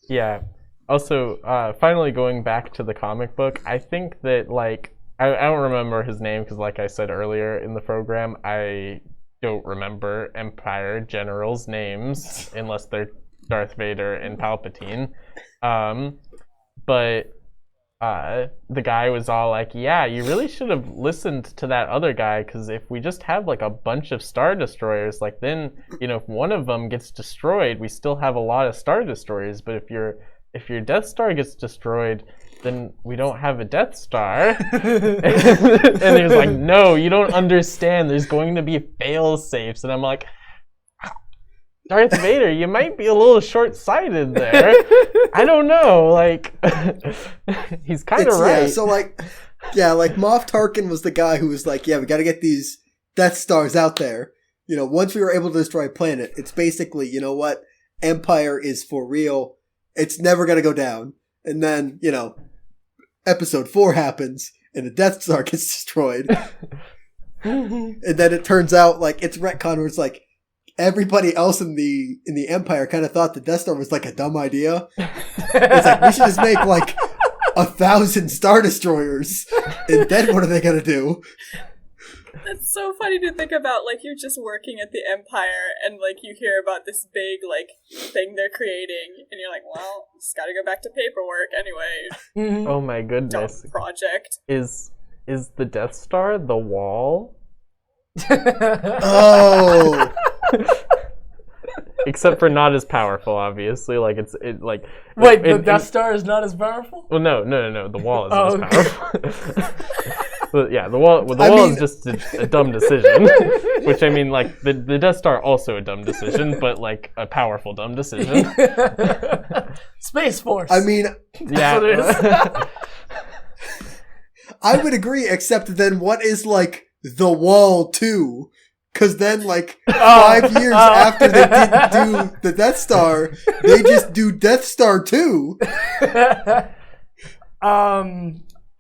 yeah. Also, finally going back to the comic book, I think that, like, I don't remember his name because, like I said earlier in the program, I don't remember Empire generals' names unless they're Darth Vader and Palpatine. But the guy was all like, yeah, you really should have listened to that other guy, because if we just have like a bunch of Star Destroyers, like then, if one of them gets destroyed, we still have a lot of Star Destroyers, but if your Death Star gets destroyed, then we don't have a Death Star. And he was like, no, you don't understand, there's going to be fail-safes. And I'm like, Darth Vader, you might be a little short-sighted there. I don't know, like, he's kind of right. Yeah, so like Moff Tarkin was the guy who was like, yeah, we got to get these Death Stars out there. Once we were able to destroy a planet, it's basically, you know what, Empire is for real. It's never going to go down. And then, episode 4 happens and the Death Star gets destroyed. And then it turns out like it's retcon where it's like, everybody else in the Empire kind of thought the Death Star was like a dumb idea. It's like, we should just make like 1,000 Star Destroyers, and then what are they gonna do? It's so funny to think about, like, you're just working at the Empire and, like, you hear about this big, like, thing they're creating and you're like, well, just gotta go back to paperwork anyway. Oh my goodness. Dumb project. Is the Death Star the wall? Oh. Except for not as powerful, obviously. Like like. Wait, the Death Star is not as powerful? Well, no. The wall is as powerful. But yeah, the wall. Well, the wall is just a dumb decision. Which I mean, like the Death Star also a dumb decision, but like a powerful dumb decision. Space Force. I mean, yeah. That's what it is. I would agree, except then what is like the Wall 2? Because then, like, 5 years after they didn't do the Death Star, they just do Death Star 2.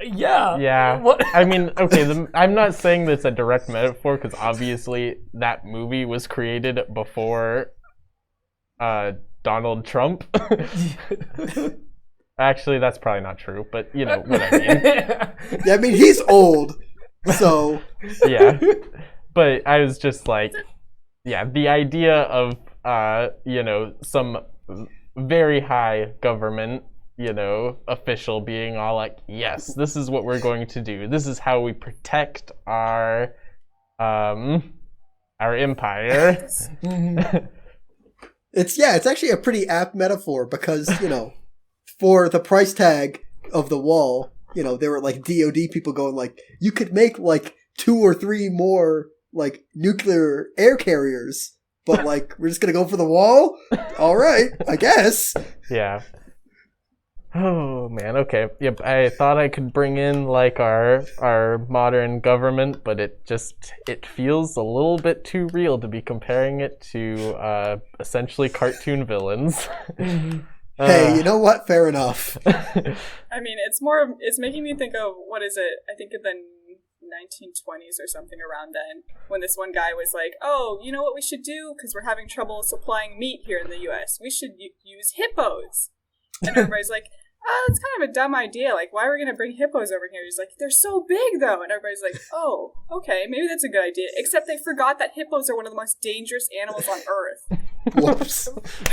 Yeah. Yeah. What? I mean, okay, I'm not saying that's a direct metaphor because obviously that movie was created before Donald Trump. Actually, that's probably not true, but you know what I mean. Yeah, I mean, he's old, so... Yeah. But I was just like, yeah, the idea of, some very high government, official being all like, yes, this is what we're going to do. This is how we protect our empire. It's actually a pretty apt metaphor because, for the price tag of the wall, there were like DOD people going like, you could make like 2 or 3 more like nuclear air carriers, but like we're just gonna go for the wall. All right, I guess. Yeah. Oh man. Okay. Yep. I thought I could bring in like our modern government, but it feels a little bit too real to be comparing it to essentially cartoon villains. Hey, you know what? Fair enough. I mean, it's making me think of, what is it? I think of the 1920s or something around then, when this one guy was like, oh, you know what we should do? Because we're having trouble supplying meat here in the U.S. We should use hippos. And everybody's like, oh, that's kind of a dumb idea. Like, why are we going to bring hippos over here? He's like, they're so big, though. And everybody's like, oh, okay, maybe that's a good idea. Except they forgot that hippos are one of the most dangerous animals on Earth. Whoops.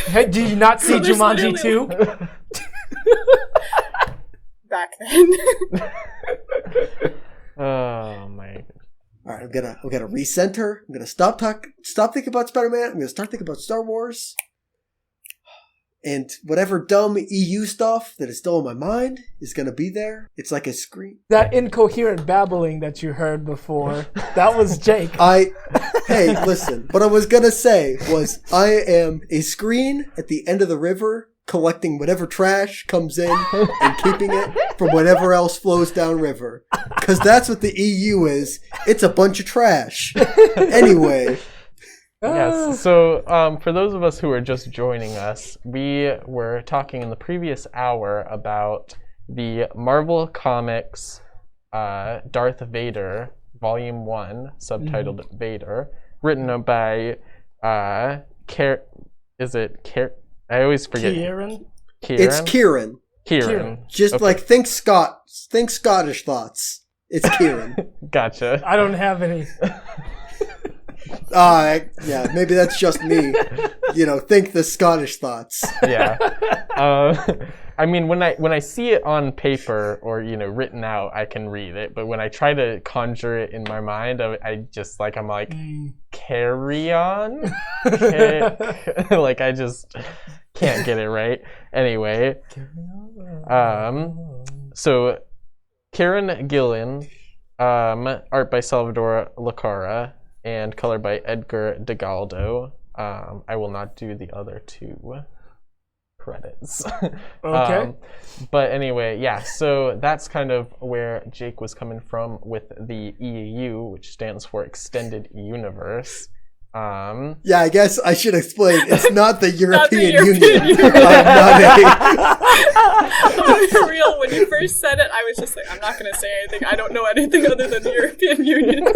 Hey, do you not see So there's Jumanji 2? Back then. Oh my. All right, I'm gonna recenter. I'm gonna stop thinking about Spider-Man. I'm gonna start thinking about Star Wars. And whatever dumb EU stuff that is still in my mind is gonna be there. It's like a screen. That incoherent babbling that you heard before, that was Jake. Hey, listen. What I was gonna say was I am a screen at the end of the river, collecting whatever trash comes in and keeping it from whatever else flows downriver. Because that's what the EU is. It's a bunch of trash. Anyway. Yes. So, for those of us who are just joining us, we were talking in the previous hour about the Marvel Comics Darth Vader Volume 1, subtitled Vader, written by I always forget. Kieron? It's Kieron. Kieron. Just Okay. like think Scottish thoughts. It's Kieron. Gotcha. I don't have any. Yeah, maybe that's just me. Think the Scottish thoughts. Yeah. I mean, when I see it on paper or written out, I can read it. But when I try to conjure it in my mind, I'm like, carry on. Like I just can't get it right. Anyway, so Kieron Gillen, art by Salvador Lacara, and color by Edgar DeGaldo. I will not do the other 2 credits. Okay. But anyway, yeah, so that's kind of where Jake was coming from with the EU, which stands for Extended Universe. Yeah, I guess I should explain. It's not the European European Union. Union. I'm For real, when you first said it, I was just like, I'm not going to say anything. I don't know anything other than the European Union.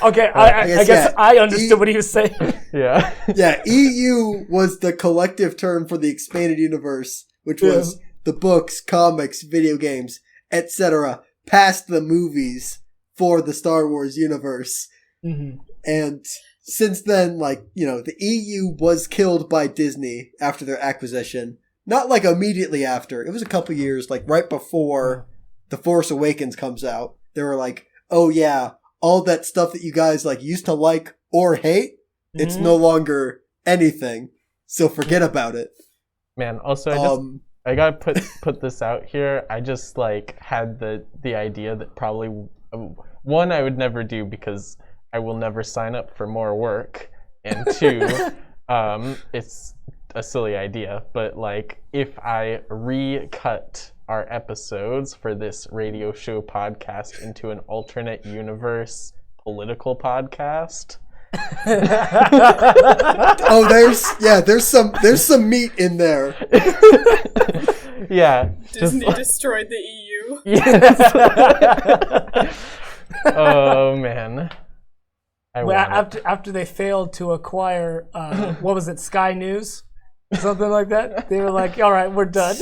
Okay, I guess I understood what he was saying. Yeah. Yeah, EU was the collective term for the expanded universe, which was the books, comics, video games, etc. past the movies for the Star Wars universe. Mm-hmm. And since then, like, you know, the EU was killed by Disney after their acquisition. Not like immediately after. It was a couple years, like right before The Force Awakens comes out. They were like, oh yeah, all that stuff that you guys like used to like or hate, it's no longer anything. So forget about it. Man, also I gotta put this out here. I just like had the idea that probably one, I would never do because I will never sign up for more work, and two, it's a silly idea. But like, if I recut our episodes for this radio show podcast into an alternate universe political podcast. Oh, there's some meat in there. Yeah. Disney destroyed the EU. Yes. Oh man. After they failed to acquire what was it, Sky News? Something like that. They were like, all right, we're done.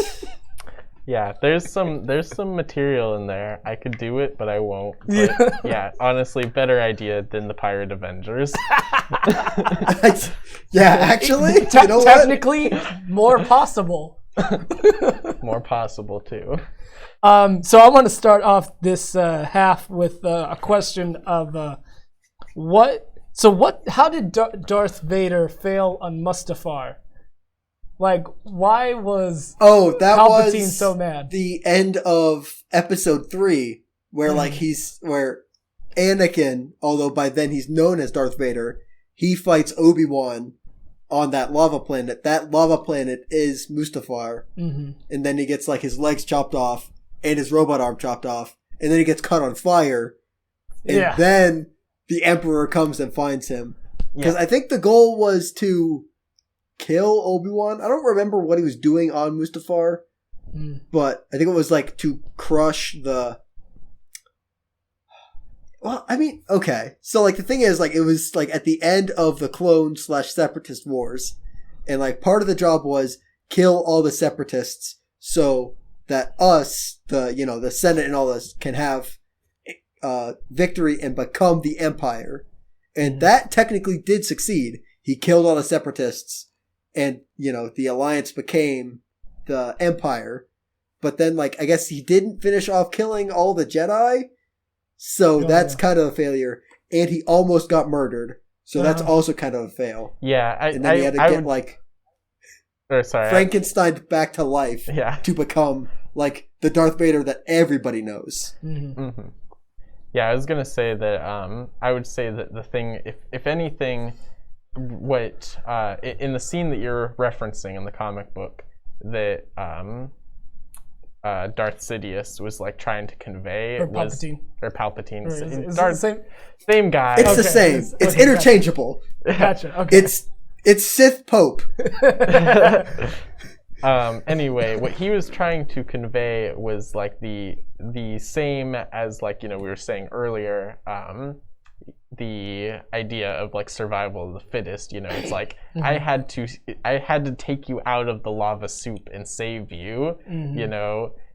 Yeah, there's some material in there. I could do it, but I won't. But, yeah, honestly, better idea than the Pirate Avengers. Yeah, actually, you know technically, more possible. How I want to start off this half with a question of how did Darth Vader fail on Mustafar? Like, why was Palpatine so mad? The end of episode 3, where where Anakin, although by then he's known as Darth Vader, he fights Obi-Wan on that lava planet. That lava planet is Mustafar. Mm-hmm. And then he gets like his legs chopped off and his robot arm chopped off. And then he gets cut on fire. And then the Emperor comes and finds him. Because I think the goal was to kill Obi-Wan. I don't remember what he was doing on Mustafar, but I think it was like to crush the... Well, I mean, okay. So like the thing is, like, it was like at the end of the clone/separatist wars, and like part of the job was kill all the separatists so that us, the Senate and all this, can have victory and become the Empire. And that technically did succeed. He killed all the separatists. And, the Alliance became the Empire. But then, like, I guess he didn't finish off killing all the Jedi. So that's kind of a failure. And he almost got murdered. So that's also kind of a fail. Yeah. And then he had to get, Frankenstein back to life to become, like, the Darth Vader that everybody knows. Mm-hmm. Mm-hmm. Yeah, I was going to say that I would say that the thing, if anything... what in the scene that you're referencing in the comic book that Darth Sidious was like trying to convey Palpatine. Palpatine. Darth, same guy. It's the same. It's interchangeable. Gotcha. Okay. It's Sith Pope. Anyway, what he was trying to convey was like the same as like we were saying earlier. The idea of like survival of the fittest, it's like I had to take you out of the lava soup and save you.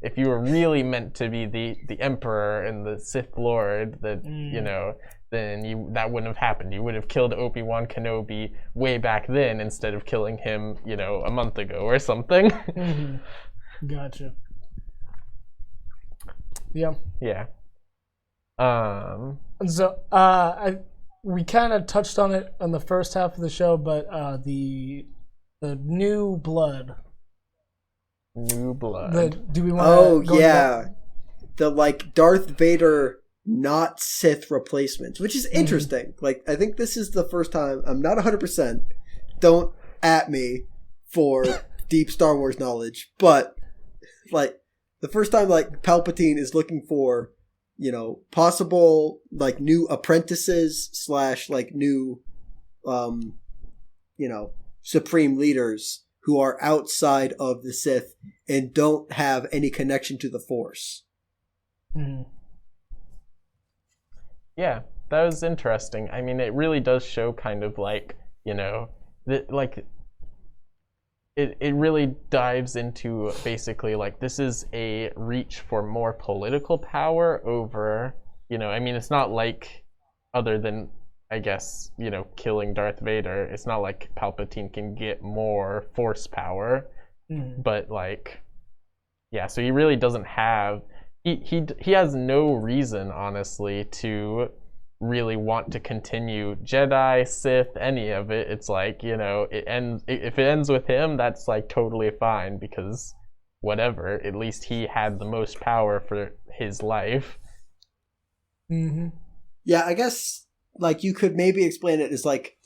If you were really meant to be the Emperor and the Sith Lord, that then that wouldn't have happened. You would have killed Obi-Wan Kenobi way back then instead of killing him, a month ago or something. Gotcha. Yeah. Yeah. So we kind of touched on it in the first half of the show, but the new blood. New blood. Do we want to? Oh yeah, the like Darth Vader not Sith replacements, which is interesting. Like I think this is the first time. I'm not 100%. Don't at me for deep Star Wars knowledge, but like the first time like Palpatine is looking for. Possible like new apprentices / like new, supreme leaders who are outside of the Sith and don't have any connection to the Force. Mm-hmm. Yeah, that was interesting. I mean, it really does show kind of like, that like it really dives into basically like this is a reach for more political power over, I mean, it's not like, other than, I guess, killing Darth Vader, it's not like Palpatine can get more force power, but like, yeah, so he really doesn't have, he has no reason, honestly, to really want to continue Jedi, Sith, any of it. It's like, if it ends with him, that's like totally fine, because whatever, at least he had the most power for his life. Yeah, I guess like you could maybe explain it as like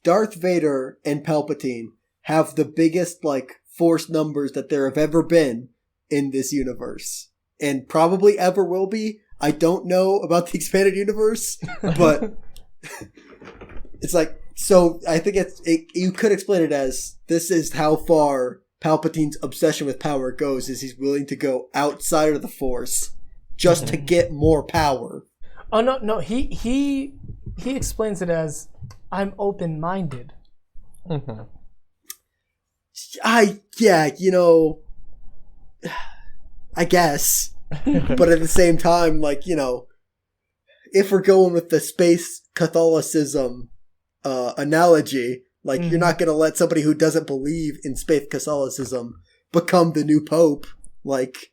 Darth Vader and Palpatine have the biggest like force numbers that there have ever been in this universe, and probably ever will be. I don't know about the expanded universe, but it's like, so I think you could explain it as this is how far Palpatine's obsession with power goes, is he's willing to go outside of the Force just to get more power. Oh, no, he explains it as, I'm open-minded. I guess. But at the same time, like, if we're going with the space Catholicism analogy, like, you're not going to let somebody who doesn't believe in space Catholicism become the new pope. Like,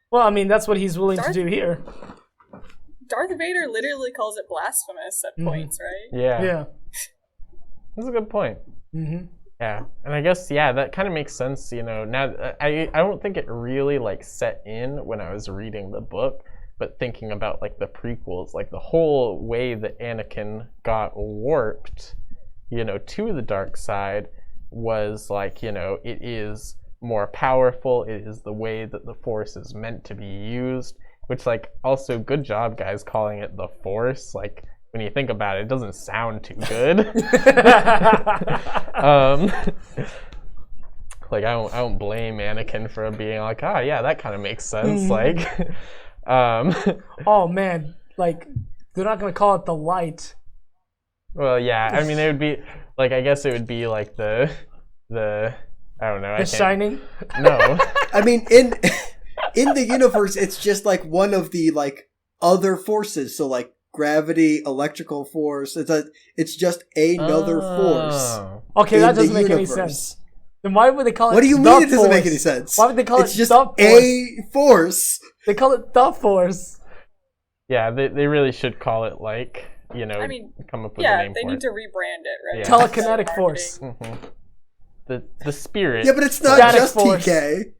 well, I mean, that's what he's willing to do here. Darth Vader literally calls it blasphemous at points, right? Yeah. That's a good point. Yeah, and I guess, that kind of makes sense, now, I don't think it really, like, set in when I was reading the book, but thinking about, like, the prequels, like, the whole way that Anakin got warped, to the dark side was, like, it is more powerful, it is the way that the Force is meant to be used, which, like, also, good job, guys, calling it the Force, like, when you think about it, it doesn't sound too good. Like, I don't blame Anakin for being like, that kind of makes sense. Like, oh man, like they're not gonna call it the light. Well, yeah, I mean, it would be like, I guess it would be like the I don't know. The Shining. No, I mean, in the universe, it's just like one of the like other forces. So like gravity, electrical force. It's just another force. Okay, that doesn't make any sense. Then why would they call it? What do you mean it doesn't make any sense? Why would they call it? It's just the Force? a force. They call it the Force. Yeah, they really should call it like, I mean, come up with a name they for need it. to rebrand it, right? Yeah. Telekinetic force. The spirit. Yeah, but it's not Static just force. TK,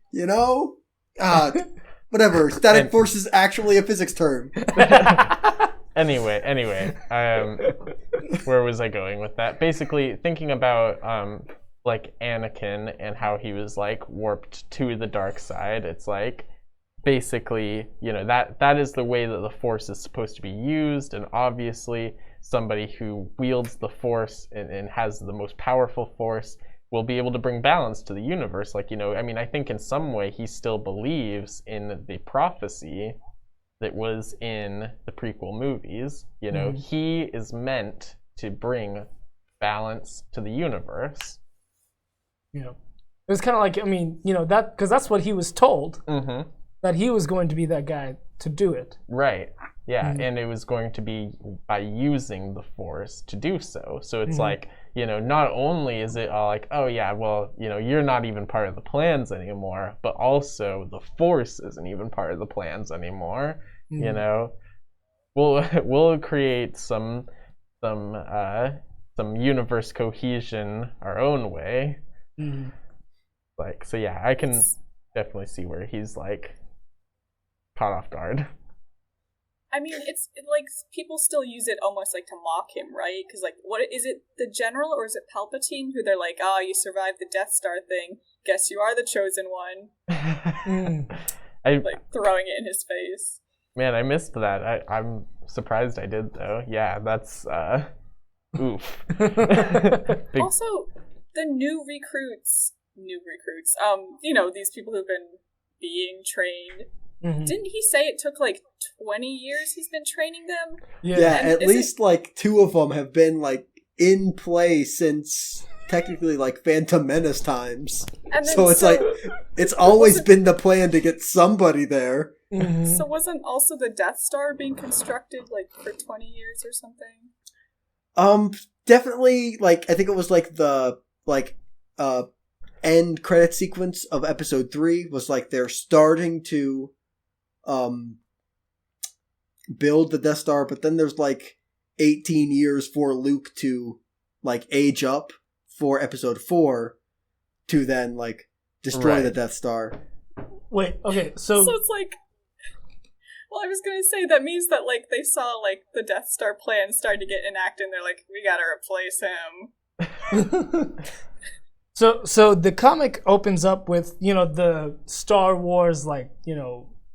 whatever. Static force is actually a physics term. Anyway, where was I going with that? Basically, thinking about like Anakin and how he was like warped to the dark side. It's like basically, that is the way that the Force is supposed to be used, and obviously somebody who wields the Force and has the most powerful Force will be able to bring balance to the universe. Like, I mean, I think in some way he still believes in the prophecy that was in the prequel movies. He is meant to bring balance to the universe. It was kind of like, I mean, that because that's what he was told, that he was going to be that guy to do it. Right. Yeah, and it was going to be by using the Force to do so. So it's like, not only is it all like, oh yeah, well, you're not even part of the plans anymore, but also the Force isn't even part of the plans anymore. We'll create some universe cohesion our own way. Like, so yeah, I can definitely see where he's like caught off guard. I mean, it's like people still use it almost like to mock him, right? Because like, what is it? The general or is it Palpatine? Who they're like, you survived the Death Star thing. Guess you are the chosen one. Like throwing it in his face. Man, I missed that. I'm surprised I did though. Yeah, that's oof. Also, the new recruits, these people who've been being trained. Didn't he say it took like 20 years he's been training them? Yeah, at least like 2 of them have been like in play since technically like Phantom Menace times. And then So it's like it's always been the plan to get somebody there. Mhm. So wasn't also the Death Star being constructed like for 20 years or something? Definitely like I think it was like the end credit sequence of episode 3 was like they're starting to build the Death Star, but then there's like 18 years for Luke to like age up for episode 4 to then like destroy the Death Star. Wait, okay, so it's like, well, I was gonna say that means that like they saw like the Death Star plan starting to get enacted, and they're like, we gotta replace him. So the comic opens up with, the Star Wars, like,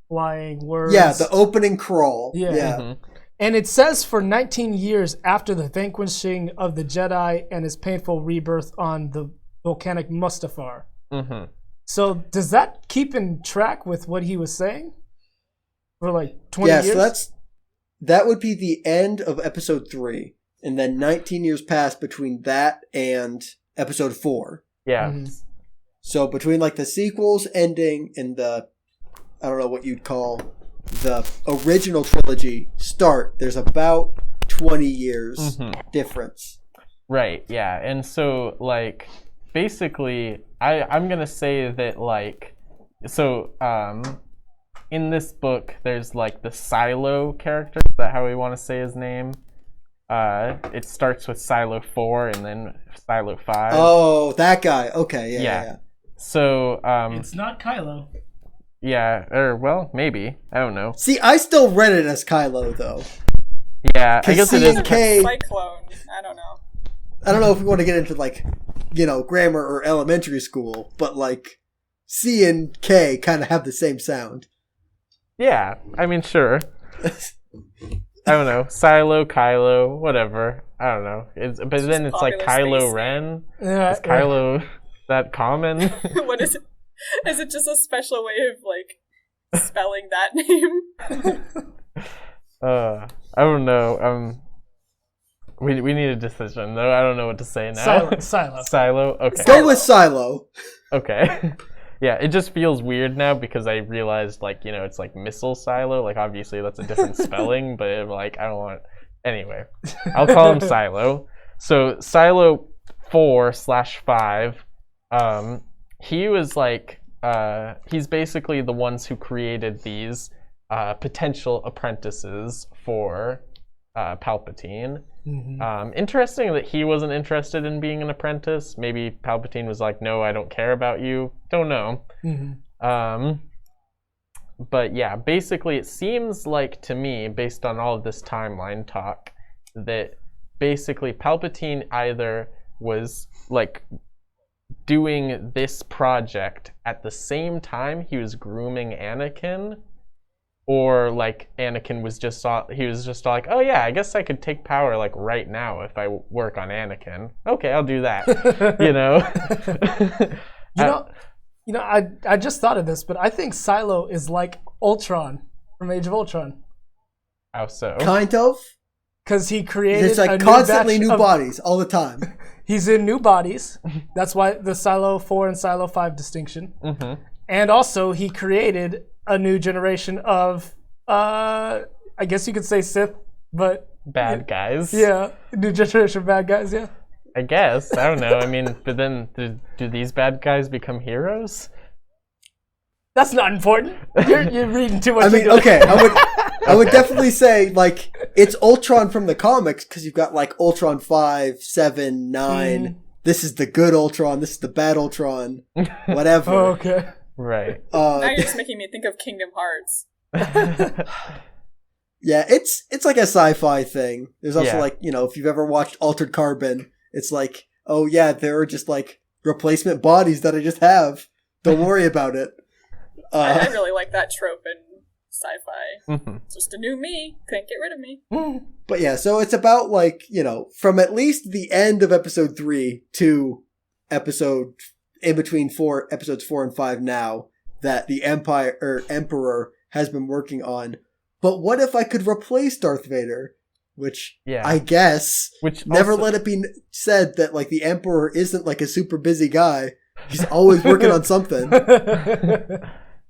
flying words. Yeah, the opening crawl. Yeah. Mm-hmm. And it says for 19 years after the vanquishing of the Jedi and his painful rebirth on the volcanic Mustafar. Mm-hmm. So does that keep in track with what he was saying? For like 20 years? Yeah, so that would be the end of episode 3. And then 19 years passed between that and episode 4. Yeah. Mhm. So between like the sequels ending and the, I don't know what you'd call the original trilogy start, there's about 20 years difference. Right, yeah. And so, like, basically, I'm going to say that, like, so, in this book, there's, like, the Silo character. Is that how we want to say his name? It starts with Silo 4 and then Silo 5. Oh, that guy. Okay, yeah. So, It's not Kylo. yeah, or, well, maybe. I don't know. See, I still read it as Kylo, though. Yeah, I guess it is. K. Cyclone. I don't know. I don't know if we want to get into, like, grammar or elementary school, but, like, C and K kind of have the same sound. Yeah, I mean, sure. I don't know. Silo, Kylo, whatever. I don't know. But then it's like popular Kylo space. Ren. Yeah, Is Kylo that common? What is it? Is it just a special way of like spelling that name? I don't know. We need a decision though. I don't know what to say now. Silo. Silo. Okay. Go with Silo. Okay. Yeah, it just feels weird now because I realized, like, it's like missile silo. Like, obviously that's a different spelling, but I don't want. Anyway, I'll call him Silo. So Silo 4/5. He was like, he's basically the ones who created these potential apprentices for Palpatine. Mm-hmm. Interesting that he wasn't interested in being an apprentice. Maybe Palpatine was like, no, I don't care about you. Don't know. Mm-hmm. But yeah, basically it seems like to me, based on all of this timeline talk, that basically Palpatine either was like doing this project at the same time he was grooming Anakin, or like Anakin was just like, oh yeah, I guess I could take power like right now if I work on Anakin. Okay, I'll do that. I just thought of this, but I think Silo is like Ultron from Age of Ultron. How so? Kind of. Because he created It's like a constantly new batch of bodies all the time. He's in new bodies. That's why the Silo 4 and Silo 5 distinction. Mm-hmm. And also, he created a new generation of, I guess you could say Sith, but... Bad guys. Yeah, new generation of bad guys, yeah. I guess. I don't know. I mean, but then do these bad guys become heroes? That's not important. You're reading too much. I mean, into it. okay, I would definitely say, like, it's Ultron from the comics, because you've got, like, Ultron 5, 7, 9. This is the good Ultron. This is the bad Ultron. Whatever. Oh, okay. Right. Now you're just making me think of Kingdom Hearts. Yeah, it's like a sci-fi thing. There's also, Yeah. like, if you've ever watched Altered Carbon, it's like, oh, yeah, there are just, like, replacement bodies that I just have. Don't worry about it. I really like that trope in sci-fi. Mm-hmm. It's just a new me. Can't get rid of me. But yeah, so it's about, like, from at least the end of episode 3 to in between episodes 4 and 5 now, that the Emperor has been working on. But what if I could replace Darth Vader? which Yeah. I guess Which never also- let it be said that like the Emperor isn't like a super busy guy. He's always working on something.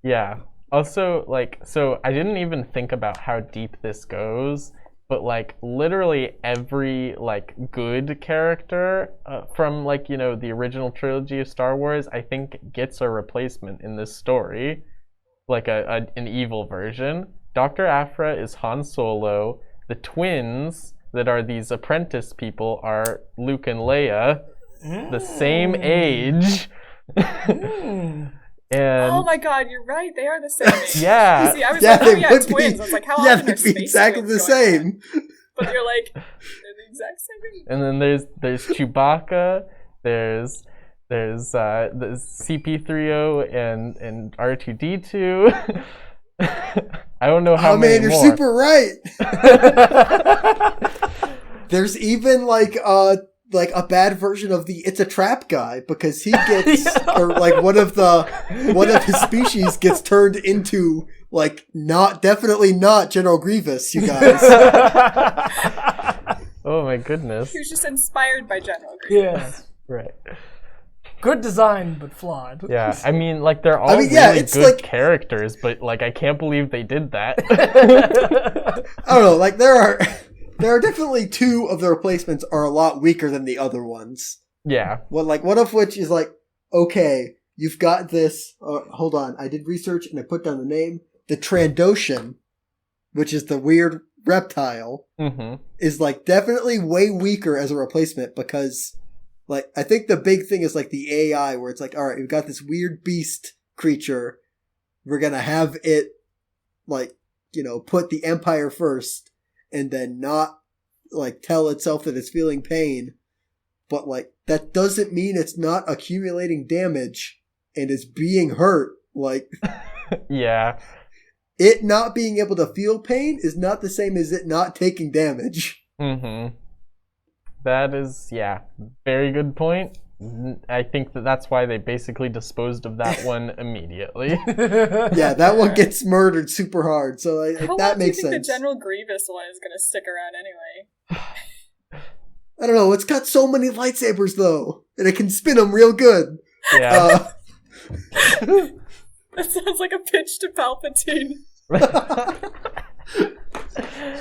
Yeah. Also, like, so I didn't even think about how deep this goes, but like literally every like good character from like, you know, the original trilogy of Star Wars, I think gets a replacement in this story, like an evil version. Dr. Aphra is Han Solo. The twins that are these apprentice people are Luke and Leia, the same age. And oh my god, you're right. They are the same age. Yeah. See, I was Yeah, like, oh they yeah, would be. twins. I was like, how Yeah, often are they'd be space exactly twins the going on? same. But you're like, they're the exact same age. And then there's Chewbacca, there's CP3O and R2D2. I don't know how Oh many man, you're more. super right. There's even like a bad version of the "It's a Trap" guy because he gets or like one of his species gets turned into like definitely not General Grievous, you guys. Oh my goodness. He was just inspired by General Grievous. Yeah. Right. Good design, but flawed. Yeah, I mean, like, they're all mean, yeah, really it's good like- characters, but, like, I can't believe they did that. I don't know, like there are definitely two of the replacements are a lot weaker than the other ones. Yeah. Well, like one of which is like, okay, you've got this. Hold on, I did research and I put down the name. The Trandoshan, which is the weird reptile, Mm-hmm. is like definitely way weaker as a replacement because, like, I think the big thing is like the AI where it's like, all right, we've got this weird beast creature, we're gonna have it, like, you know, put the Empire first, and then not like tell itself that it's feeling pain, but like that doesn't mean it's not accumulating damage and is being hurt. Like, Yeah. it not being able to feel pain is not the same as it not taking damage. Mm-hmm. That is, yeah, very good point. I think that's why they basically disposed of that one immediately. Yeah, that one gets murdered super hard, so like, How that long do you makes think sense. the General Grievous one is going to stick around anyway? I don't know, it's got so many lightsabers though, and it can spin them real good. Yeah. That sounds like a pitch to Palpatine.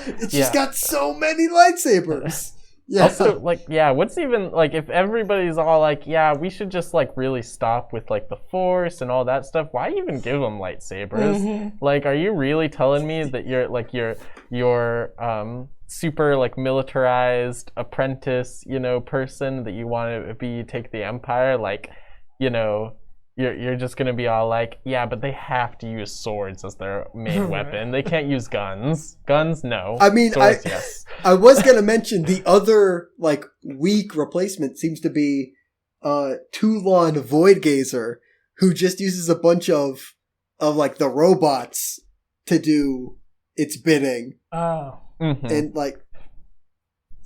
It's just got so many lightsabers. Yeah. Also, like, yeah, what's even, like, if everybody's all like, yeah, we should just, like, really stop with, like, the Force and all that stuff, why even give them lightsabers? Mm-hmm. Like, are you really telling me that you're, like, your super, like, militarized apprentice, you know, person that you want to be take the Empire, like, you know, you're just gonna be all like, yeah, but they have to use swords as their main weapon. They can't use guns. Guns, no. I mean, swords, yes. I was gonna mention the other like weak replacement seems to be Toulon Voidgazer, who just uses a bunch of like the robots to do its bidding, Oh. Mm-hmm. and like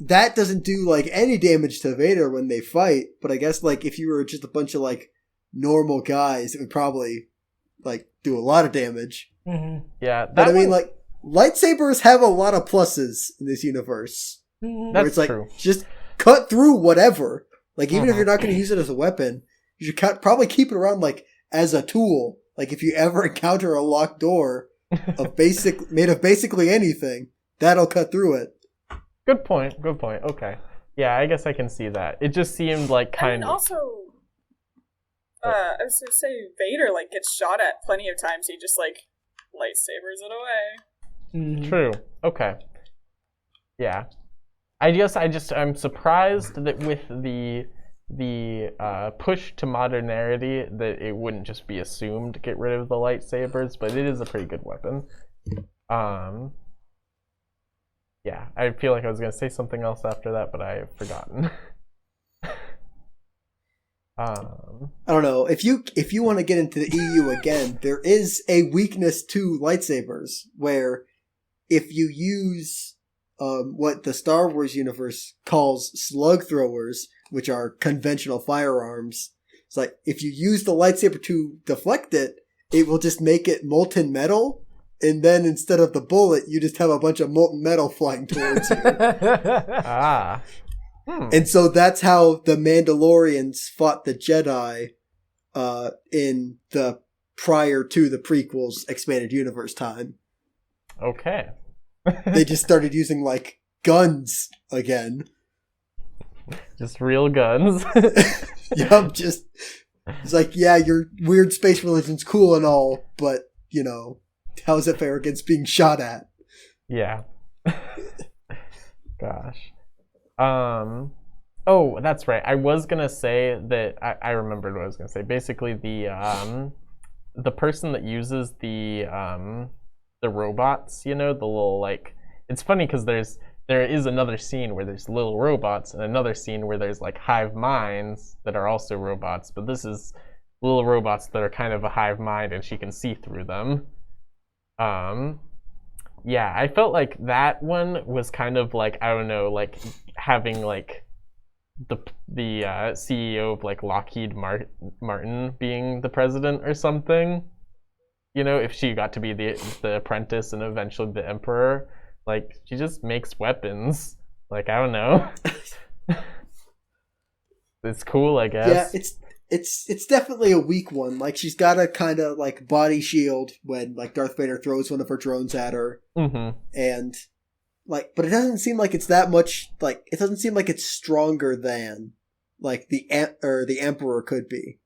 that doesn't do like any damage to Vader when they fight. But I guess like if you were just a bunch of like normal guys, it would probably like do a lot of damage. Mm-hmm. Yeah, But I mean, one- like lightsabers have a lot of pluses in this universe. Mm-hmm. Where That's it's like, true. just cut through whatever. Like, even if Uh-huh. you're not going to use it as a weapon, you should probably keep it around, like, as a tool. Like, if you ever encounter a locked door made of basically anything, that'll cut through it. Good point. Okay. Yeah, I guess I can see that. It just seemed like I kind mean, of. also, I was going to say, Vader, like, gets shot at plenty of times. He just, like, lightsabers it away. Mm-hmm. True. Okay. Yeah. I'm surprised that with the push to modernity that it wouldn't just be assumed to get rid of the lightsabers, but it is a pretty good weapon. Yeah, I feel like I was gonna say something else after that, but I've forgotten. I don't know. If you want to get into the EU again, there is a weakness to lightsabers where if you use what the Star Wars universe calls slug throwers, which are conventional firearms, it's like if you use the lightsaber to deflect it, it will just make it molten metal, and then instead of the bullet, you just have a bunch of molten metal flying towards you. Ah. And so that's how the Mandalorians fought the Jedi in the prior to the prequels expanded universe time. Okay. They just started using, like, guns again. Just real guns. Yup, just... It's like, yeah, your weird space religion's cool and all, but, you know, how is it fair against being shot at? Yeah. Gosh. Oh, that's right. I was gonna say that I remembered what I was gonna say. Basically, the person that uses the robots, you know, the little, like, it's funny because there is another scene where there's little robots and another scene where there's like hive minds that are also robots, but this is little robots that are kind of a hive mind and she can see through them. Yeah, I felt like that one was kind of like, I don't know, like having like the CEO of like Lockheed Martin being the president or something. You know, if she got to be the apprentice and eventually the emperor, like she just makes weapons. Like, I don't know. It's cool, I guess. Yeah, it's definitely a weak one. Like, she's got a kind of like body shield when like Darth Vader throws one of her drones at her, and like, but it doesn't seem like it's that much. Like, it doesn't seem like it's stronger than like the Emperor could be.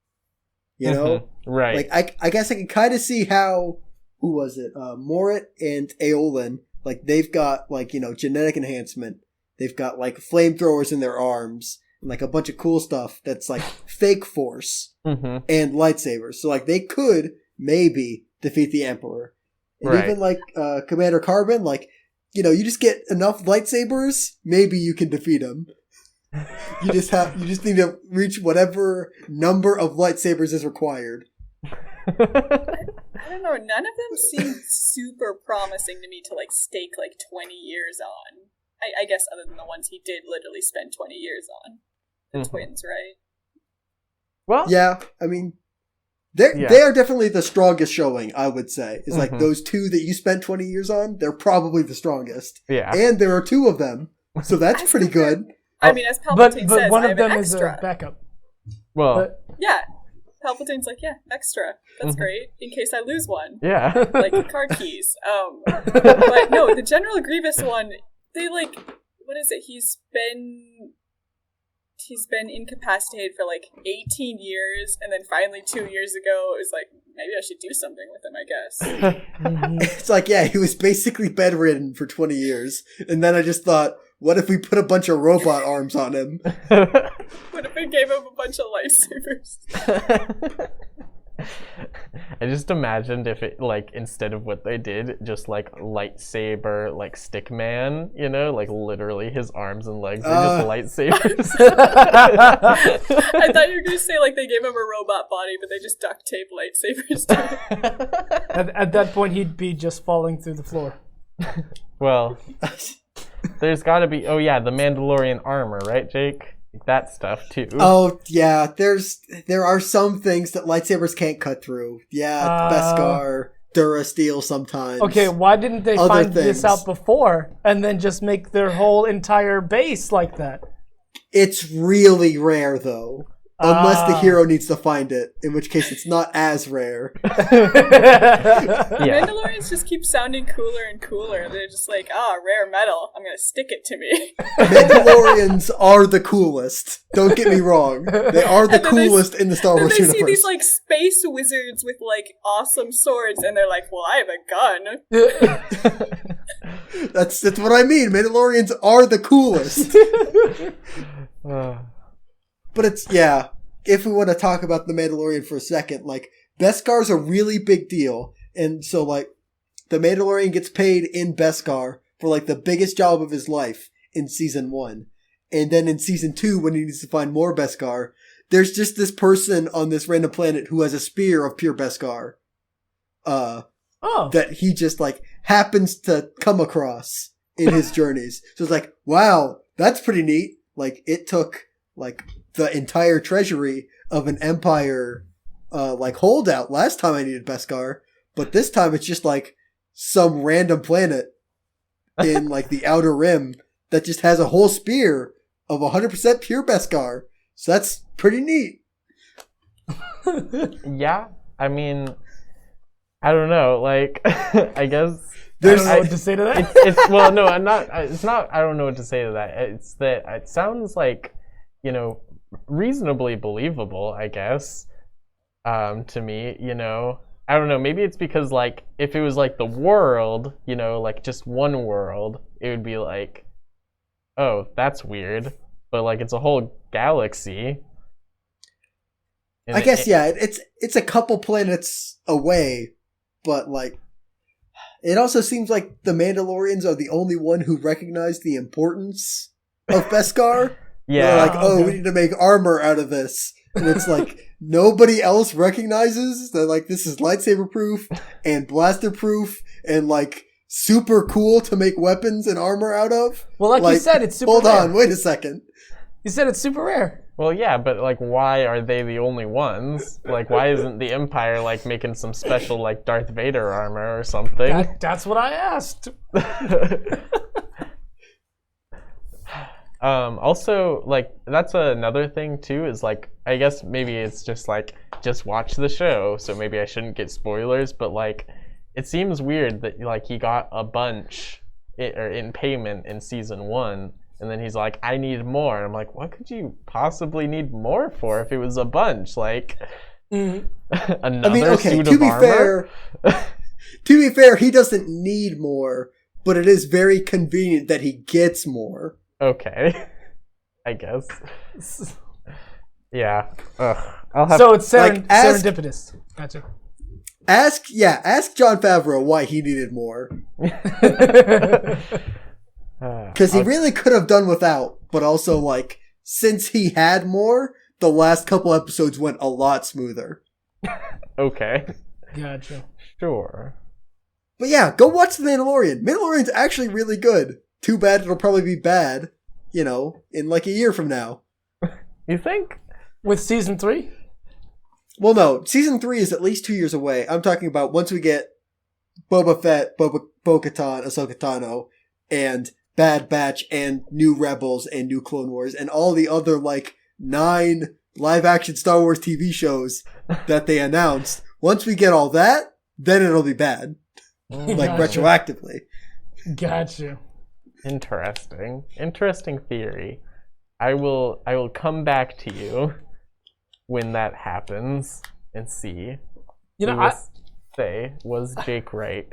You know, right? Like, I guess I can kind of see how, who was it? Morit and Aolin. Like, they've got like, you know, genetic enhancement. They've got like flamethrowers in their arms. Like a bunch of cool stuff that's like fake force and lightsabers. So like they could maybe defeat the Emperor. And even like Commander Carbon, like, you know, you just get enough lightsabers, maybe you can defeat him. You just need to reach whatever number of lightsabers is required. I don't know, none of them seem super promising to me to like stake like 20 years on. I guess other than the ones he did literally spend 20 years on. The twins, right? Well, yeah, I mean, they are definitely the strongest showing, I would say. It's like those two that you spent 20 years on, they're probably the strongest. Yeah. And there are two of them, so that's pretty good. I mean, as Palpatine but says, one I of have them an is extra. a backup. Well, Yeah. Palpatine's like, yeah, extra. That's great. In case I lose one. yeah. Like the card keys. But no, the General Grievous one, they like, what is it? He's been incapacitated for like 18 years, and then finally 2 years ago it was like, maybe I should do something with him, I guess. It's like, yeah, he was basically bedridden for 20 years, and then I just thought, what if we put a bunch of robot arms on him? What if we gave him a bunch of lightsabers? I just imagined if it, like, instead of what they did, just like lightsaber, like stick man, you know, like literally his arms and legs are just lightsabers. I thought you were going to say like they gave him a robot body, but they just duct tape lightsabers to him. At that point, he'd be just falling through the floor. Well, there's got to be, oh yeah, the Mandalorian armor, right, Jake? That stuff too. Oh yeah, there are some things that lightsabers can't cut through. Yeah, Beskar, Durasteel sometimes. Okay, why didn't they Other find things. this out before and then just make their whole entire base like that? It's really rare though. Unless the hero needs to find it, in which case it's not as rare. Yeah. Mandalorians just keep sounding cooler and cooler. They're just like, rare metal. I'm gonna stick it to me. Mandalorians are the coolest. Don't get me wrong. They are the coolest in the Star Then Wars they universe. see these like space wizards with like awesome swords, and they're like, "Well, I have a gun." That's what I mean. Mandalorians are the coolest. But it's, yeah, if we want to talk about the Mandalorian for a second, like, Beskar's a really big deal. And so, like, the Mandalorian gets paid in Beskar for, like, the biggest job of his life in Season 1. And then in Season 2, when he needs to find more Beskar, there's just this person on this random planet who has a spear of pure Beskar. That he just, like, happens to come across in his journeys. So it's like, wow, that's pretty neat. Like, it took, like, the entire treasury of an Empire, like, holdout last time I needed Beskar. But this time it's just like, some random planet in like the Outer Rim that just has a whole spear of 100% pure Beskar. So that's pretty neat. Yeah, I mean, I don't know. Like, I guess I don't know what to say to that. it's well, no, I'm not. It's not. I don't know what to say to that. It's that it sounds like, you know, reasonably believable, I guess. To me, you know, I don't know. Maybe it's because like if it was like the world, you know, like just one world, it would be like, oh, that's weird. But like it's a whole galaxy. I guess yeah, it's a couple planets away, but like it also seems like the Mandalorians are the only one who recognize the importance of Beskar. Yeah. They're like, oh, we need to make armor out of this. And it's like nobody else recognizes that like this is lightsaber proof and blaster proof and like super cool to make weapons and armor out of. Well, like you said, it's super hold rare. on, wait a second. You said it's super rare. Well, yeah, but like, why are they the only ones? Like, why isn't the Empire like making some special like Darth Vader armor or something? That's what I asked. Also, like, that's another thing too. Is like, I guess maybe it's just like just watch the show, so maybe I shouldn't get spoilers. But like, it seems weird that like he got a bunch in payment in season 1. And then he's like, I need more. And I'm like, what could you possibly need more for if it was a bunch? Like, another suit of armor? To be fair, he doesn't need more, but it is very convenient that he gets more. Okay. I guess. Yeah. Ugh. So it's serendipitous. Gotcha. Ask Jon Favreau why he needed more. Because he really could have done without, but also, like, since he had more, the last couple episodes went a lot smoother. Okay. Gotcha. Sure. But yeah, go watch The Mandalorian. Mandalorian's actually really good. Too bad it'll probably be bad, you know, in like a year from now. You think? With season 3? Well, no. Season 3 is at least 2 years away. I'm talking about once we get Boba Fett, Bo-Katan, Ahsoka Tano, and Bad Batch, and new Rebels, and new Clone Wars, and all the other, like, 9 live-action Star Wars TV shows that they announced. Once we get all that, then it'll be bad. Like, retroactively. Gotcha. Interesting theory. I will come back to you when that happens and see. You know, was Jake right?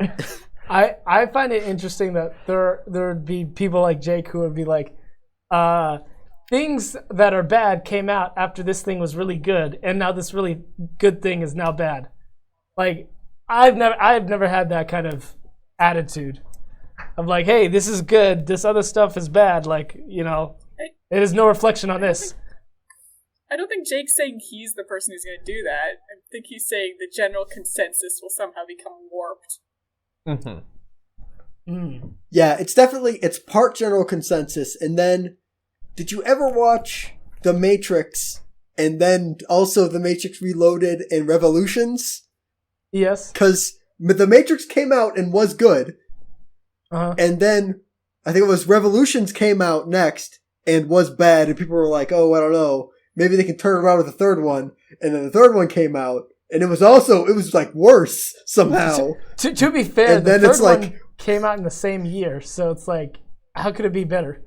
I find it interesting that there would be people like Jake who would be like, things that are bad came out after this thing was really good, and now this really good thing is now bad. Like, I've never had that kind of attitude of like, hey, this is good, this other stuff is bad. Like, you know, it is no reflection on this. I don't think Jake's saying he's the person who's going to do that. I think he's saying the general consensus will somehow become warped. Yeah, it's part general consensus. And then, did you ever watch The Matrix and then also The Matrix Reloaded and Revolutions? Yes. Because The Matrix came out and was good. And then I think it was Revolutions came out next and was bad, and people were like, oh, I don't know, maybe they can turn around with the third one. And then the third one came out, and it was like worse somehow. To be fair, and the then third it's like, one came out in the same year, so it's like, how could it be better?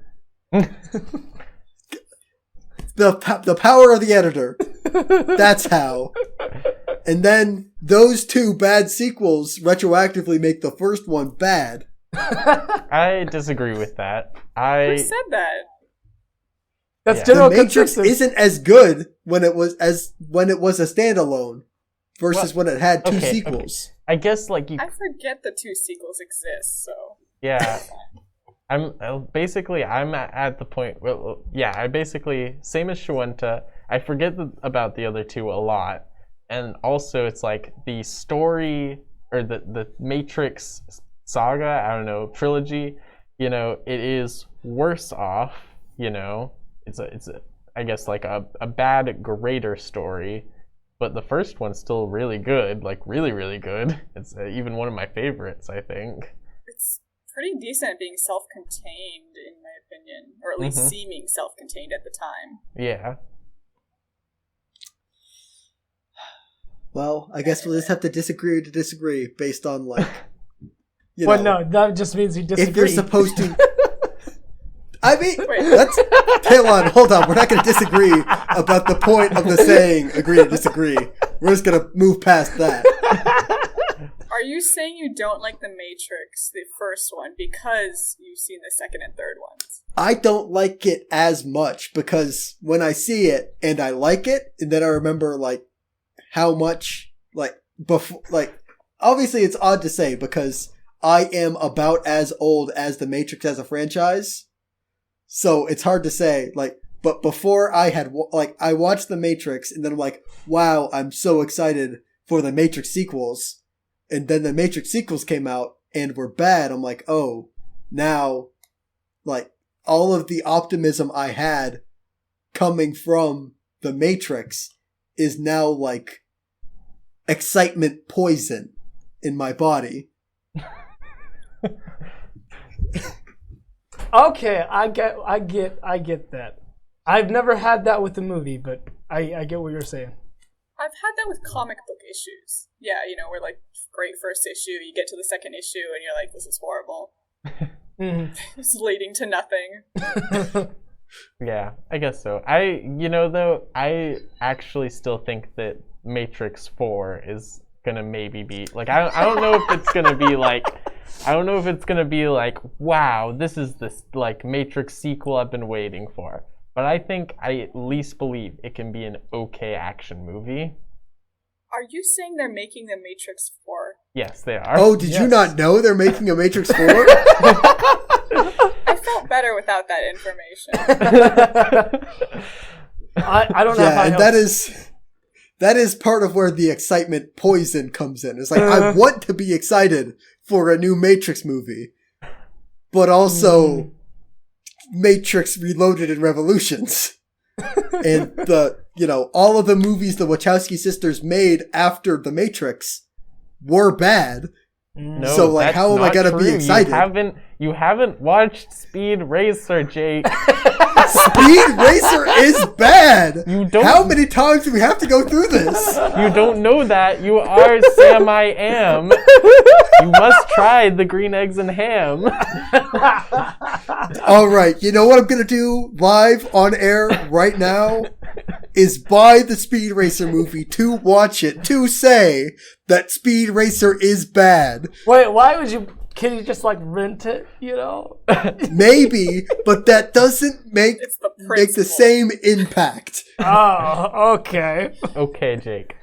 the power of the editor. That's how. And then those two bad sequels retroactively make the first one bad. I disagree with that. Who said that? That's general The Matrix consensus. isn't as good when it was a standalone versus when it had two sequels. Okay. I guess like I forget the 2 sequels exist, so yeah. I'm at the point. Well, yeah, I basically same as Shawenta. I forget about the other 2 a lot, and also it's like the story or the Matrix saga. I don't know, trilogy. You know, it is worse off. You know, it's a I guess like a bad greater story but the first one's still really good, like really, really good. It's even one of my favorites, I think. It's pretty decent at being self-contained, in my opinion, or at least seeming self-contained at the time. Yeah. Well, I guess we'll just have to disagree to disagree based on, like, you Well, know. no, that just means you disagree. If you're supposed to... I mean, let's... Hold on. We're not going to disagree about the point of the saying agree to disagree. We're just going to move past that. Are you saying you don't like The Matrix, the first one, because you've seen the second and third ones? I don't like it as much because when I see it and I like it, and then I remember, like, how much, like, before, like, obviously it's odd to say because I am about as old as The Matrix as a franchise. So it's hard to say, like, but before I had, like, I watched The Matrix and then I'm like, wow, I'm so excited for the Matrix sequels. And then the Matrix sequels came out and were bad. I'm like, oh, now, like, all of the optimism I had coming from The Matrix is now, like, excitement poison in my body. Okay, I get that. I've never had that with the movie, but I get what you're saying. I've had that with comic book issues. Yeah, you know, where, like, great first issue, you get to the second issue, and you're like, this is horrible. It's leading to nothing. Yeah, I guess so. I actually still think that Matrix 4 is gonna maybe be, like, I don't know if it's gonna be like, wow, this is this, like, Matrix sequel I've been waiting for. But I think I at least believe it can be an okay action movie. Are you saying they're making The Matrix 4? Yes, they are. Oh, did you not know they're making a Matrix 4? I felt better without that information. I don't know. Yeah, and that is part of where the excitement poison comes in. It's like, I want to be excited for a new Matrix movie, but also Matrix Reloaded and Revolutions. And all of the movies the Wachowski sisters made after The Matrix were bad. No, so, like, how am I gonna be excited? You haven't watched Speed Racer, Jake. Speed Racer is bad. How many times do we have to go through this? You don't know that. You are Sam I Am. You must try the green eggs and ham. All right, you know what I'm gonna do live on air right now is buy the Speed Racer movie to watch it, to say that Speed Racer is bad. Wait, why would you? Can you just, like, rent it, you know? Maybe, but that doesn't make the same impact. Oh, okay. Okay, Jake.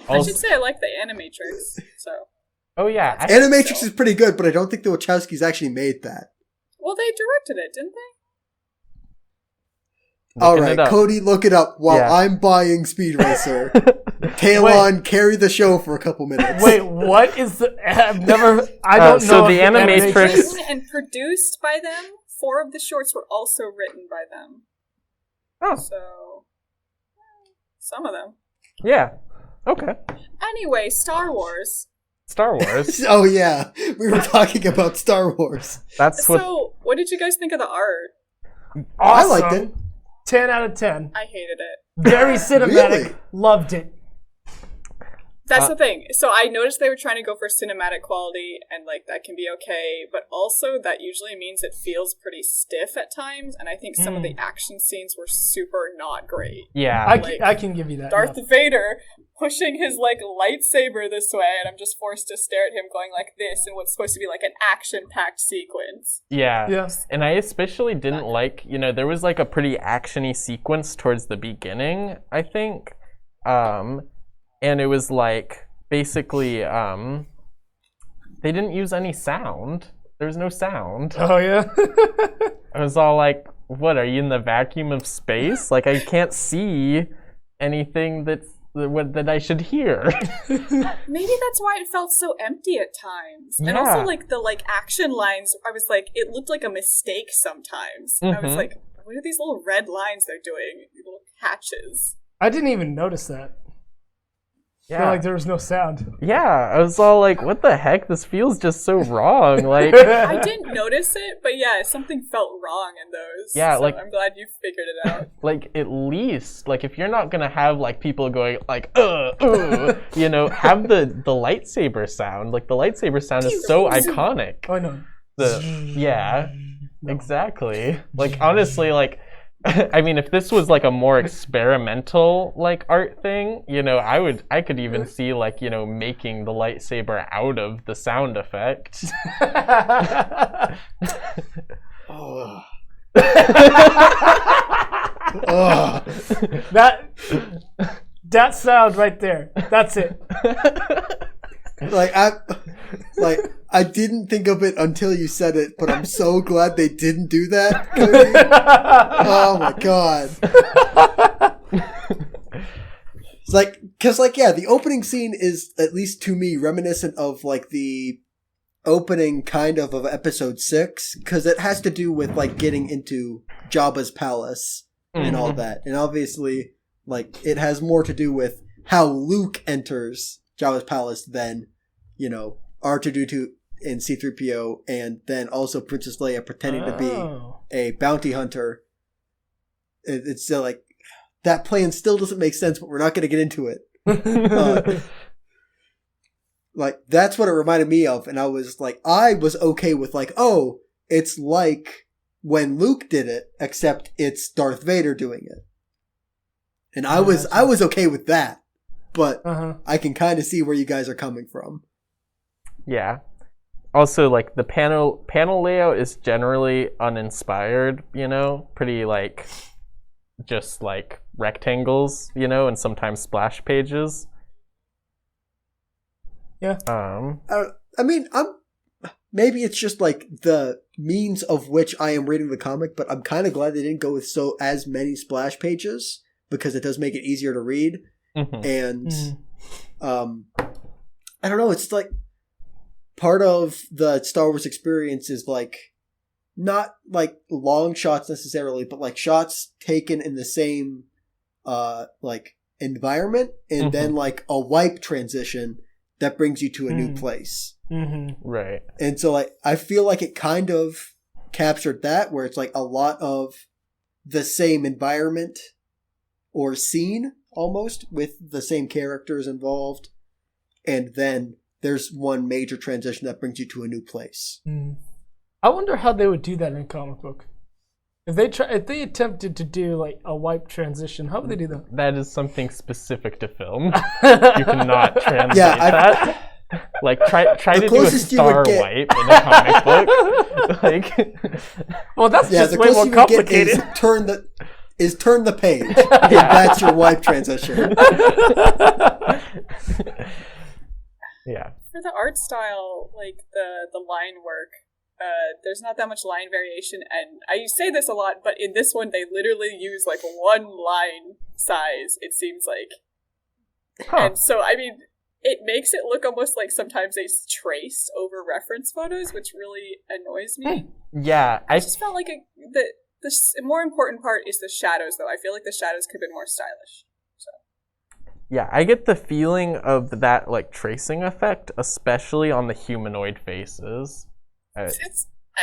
I should say I like the Animatrix, so. Oh, yeah. Animatrix is pretty good, but I don't think the Wachowskis actually made that. Well, they directed it, didn't they? All right, Cody, look it up while I'm buying Speed Racer. Talon, carry the show for a couple minutes. Wait, what is the... I don't know. So the Animatrix... Written and produced by them. 4 of the shorts were also written by them. Oh. So, some of them. Yeah. Okay. Anyway, Star Wars. Oh, yeah. We were talking about Star Wars. So, what did you guys think of the art? Awesome. I liked it. 10 out of 10. I hated it. Very cinematic. Really? Loved it. That's the thing. So I noticed they were trying to go for cinematic quality, and, like, that can be okay, but also that usually means it feels pretty stiff at times, and I think some of the action scenes were super not great. Yeah. I can give you that. Darth Vader pushing his, like, lightsaber this way, and I'm just forced to stare at him going like this in what's supposed to be like an action-packed sequence. Yeah. Yes. And I especially didn't like, there was, like, a pretty action-y sequence towards the beginning, I think. And it was, like, basically, they didn't use any sound. There was no sound. Oh, yeah? I was all like, what, are you in the vacuum of space? Like, I can't see anything that I should hear. Maybe that's why it felt so empty at times. Yeah. And also, like, the, like, action lines, I was like, it looked like a mistake sometimes. I was like, what are these little red lines they're doing? These little hatches. I didn't even notice that. I feel like there was no sound. Yeah, I was all like, what the heck? This feels just so wrong. Like, I didn't notice it, but yeah, something felt wrong in those. Yeah, so like- I'm glad you figured it out. like at least, like if you're not gonna have like people going like, you know, have the lightsaber sound. Like the lightsaber sound is so iconic. Oh no. Yeah, exactly. Like honestly, like I mean, if this was like a more experimental like art thing, you know, I could even see like, you know, making the lightsaber out of the sound effect. Oh. That sound right there. That's it. I didn't think of it until you said it, but I'm so glad they didn't do that, Cody. Oh my god. It's like, cause like, yeah, the opening scene is, at least to me, reminiscent of like the opening kind of episode 6, cause it has to do with like getting into Jabba's palace and all that. And obviously, like, it has more to do with how Luke enters Jabba's palace than, you know, R2-D2 and C-3PO, and then also Princess Leia pretending to be a bounty hunter. It's still like, that plan still doesn't make sense, but we're not going to get into it. Like, that's what it reminded me of, and I was okay with like, oh, it's like when Luke did it, except it's Darth Vader doing it. And I was okay with that, but I can kind of see where you guys are coming from. Yeah. Also, like the panel layout is generally uninspired, you know, pretty like just like rectangles, you know, and sometimes splash pages. Yeah. I mean, maybe it's just like the means of which I am reading the comic, but I'm kind of glad they didn't go with as many splash pages, because it does make it easier to read. And I don't know, it's like part of the Star Wars experience is like not like long shots necessarily, but like shots taken in the same like environment, and then like a wipe transition that brings you to a new place. Right. And so like I feel like it kind of captured that, where it's like a lot of the same environment or scene almost with the same characters involved, and then there's one major transition that brings you to a new place. I wonder how they would do that in a comic book. If they attempted to do like a wipe transition, how would they do that? That is something specific to film. You cannot translate that. Like try to do a star wipe in a comic book. Like, well, that's just way more complicated. Is turn the page. That's your wipe transition. Yeah. For the art style, like the line work, there's not that much line variation, and I say this a lot, but in this one they literally use like one line size, it seems like. And so I mean, it makes it look almost like sometimes they trace over reference photos, which really annoys me. Yeah, I just felt like the more important part is the shadows, though. I feel like the shadows could have been more stylish. Yeah, I get the feeling of that like tracing effect, especially on the humanoid faces. I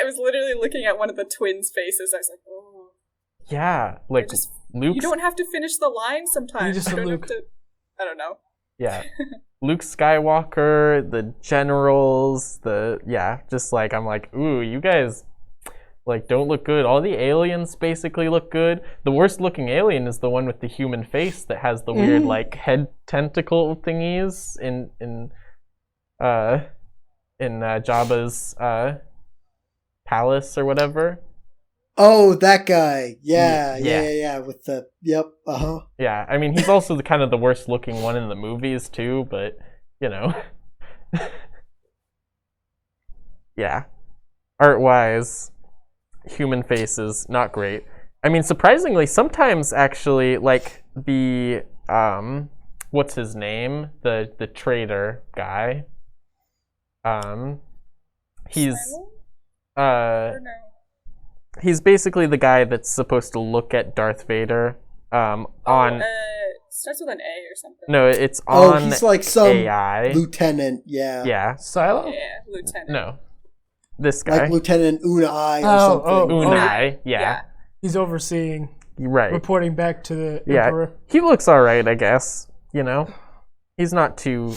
was literally looking at one of the twins' faces. I was like, oh. Yeah, like Luke. You don't have to finish the line sometimes. You just don't Luke. have to. I don't know. Yeah, Luke Skywalker, the generals, just like I'm like, ooh, you guys. Like, don't look good. All the aliens basically look good. The worst looking alien is the one with the human face that has the weird like head tentacle thingies in Jabba's palace or whatever. Oh, that guy. Yeah. With the Yeah, I mean he's also kind of the worst looking one in the movies too, but you know. Yeah. Art wise, human faces, not great. I mean, surprisingly, sometimes actually, like the what's his name? The traitor guy. He's basically the guy that's supposed to look at Darth Vader on starts with an A or something. no, it's on he's like some AI. lieutenant, yeah. Yeah. Silo? Yeah, Lieutenant. No. This guy. Like Lieutenant Unai or something. Unai. Yeah. He's overseeing, Right. reporting back to the Yeah. Emperor. He looks alright, I guess. You know? He's not too,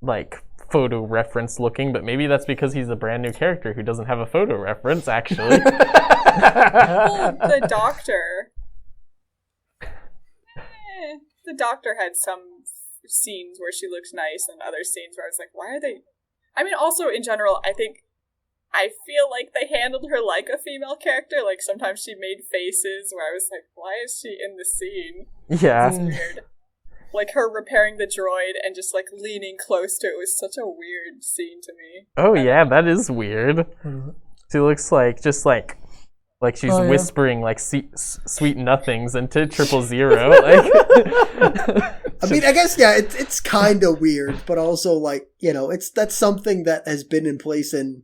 like, photo reference looking, but maybe that's because he's a brand new character who doesn't have a photo reference, actually. Well, the Doctor. The Doctor had some scenes where she looked nice and other scenes where I was like, why are they... I mean, also, in general, I feel like they handled her like a female character. Like, sometimes she made faces where I was like, why is she in the scene? Yeah. It's weird. Like, her repairing the droid and just, like, leaning close to it was such a weird scene to me. Oh, yeah, that is weird. She looks like, just like she's whispering, like, sweet nothings into 000. Like... I mean, I guess, yeah, it's kind of weird, but also, like, you know, that's something that has been in place in,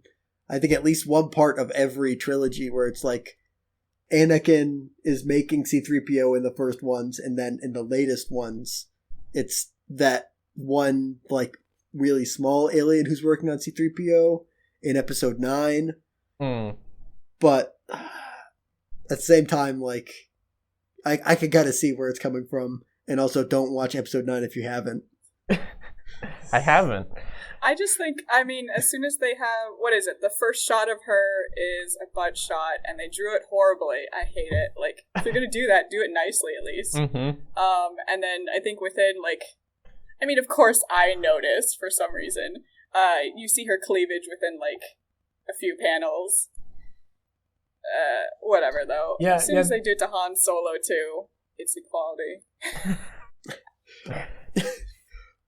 I think, at least one part of every trilogy where it's like Anakin is making C-3PO in the first ones, and then in the latest ones, it's that one, like, really small alien who's working on C-3PO in episode 9. But at the same time, like, I can kind of see where it's coming from. And also, don't watch episode 9 if you haven't. I haven't. I just think, I mean, as soon as they have, what is it? The first shot of her is a butt shot, and they drew it horribly. I hate it. Like, if you're gonna do that, do it nicely at least. Mm-hmm. And then I think within, like, I mean, of course, I noticed for some reason. You see her cleavage within like a few panels. Whatever though. Yeah. As soon as they do it to Han Solo too, it's equality.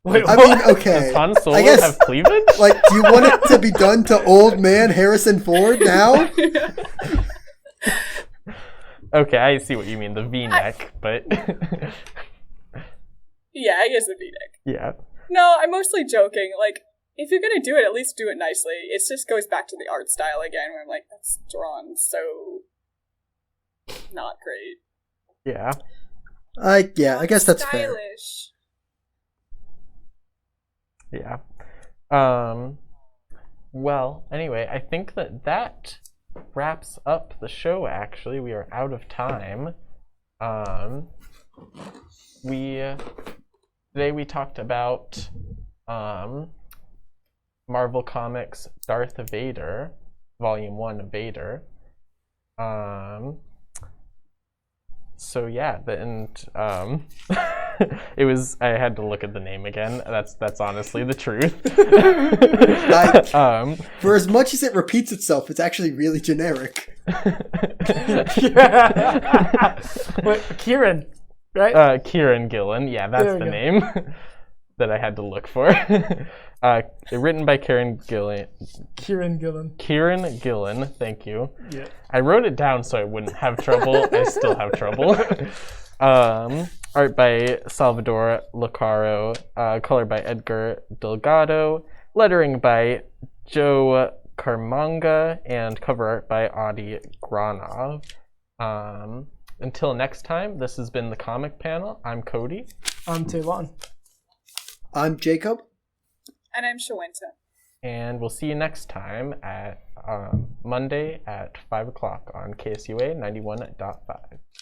Wait, I what? mean, okay. Does Han Solo I guess, have cleavage? like, do you want it to be done to old man Harrison Ford now? Okay, I see what you mean, the V-neck, but... Yeah, I guess the V-neck. Yeah. No, I'm mostly joking. Like, if you're gonna do it, at least do it nicely. It just goes back to the art style again, where I'm like, that's drawn so... not great. Yeah. I guess that's fair. Stylish. Yeah. Well, anyway, I think that wraps up the show, actually. We are out of time. Today we talked about Marvel Comics Darth Vader, Volume 1 Vader. So yeah, it was, I had to look at the name again. That's honestly the truth. For as much as it repeats itself, it's actually really generic. Wait, Kieron, right? Kieron Gillen, yeah, that's the name that I had to look for. Written by Kieron Gillen. Kieron Gillen, thank you. Yeah. I wrote it down so I wouldn't have trouble. I still have trouble. Art by Salvador Lucaro, color by Edgar Delgado, lettering by Joe Carmanga, and cover art by Adi Granov. Until next time, this has been the Comic Panel. I'm Cody. I'm Tavon. I'm Jacob. And I'm Shawenta. And we'll see you next time at Monday at 5 o'clock on KSUA 91.5.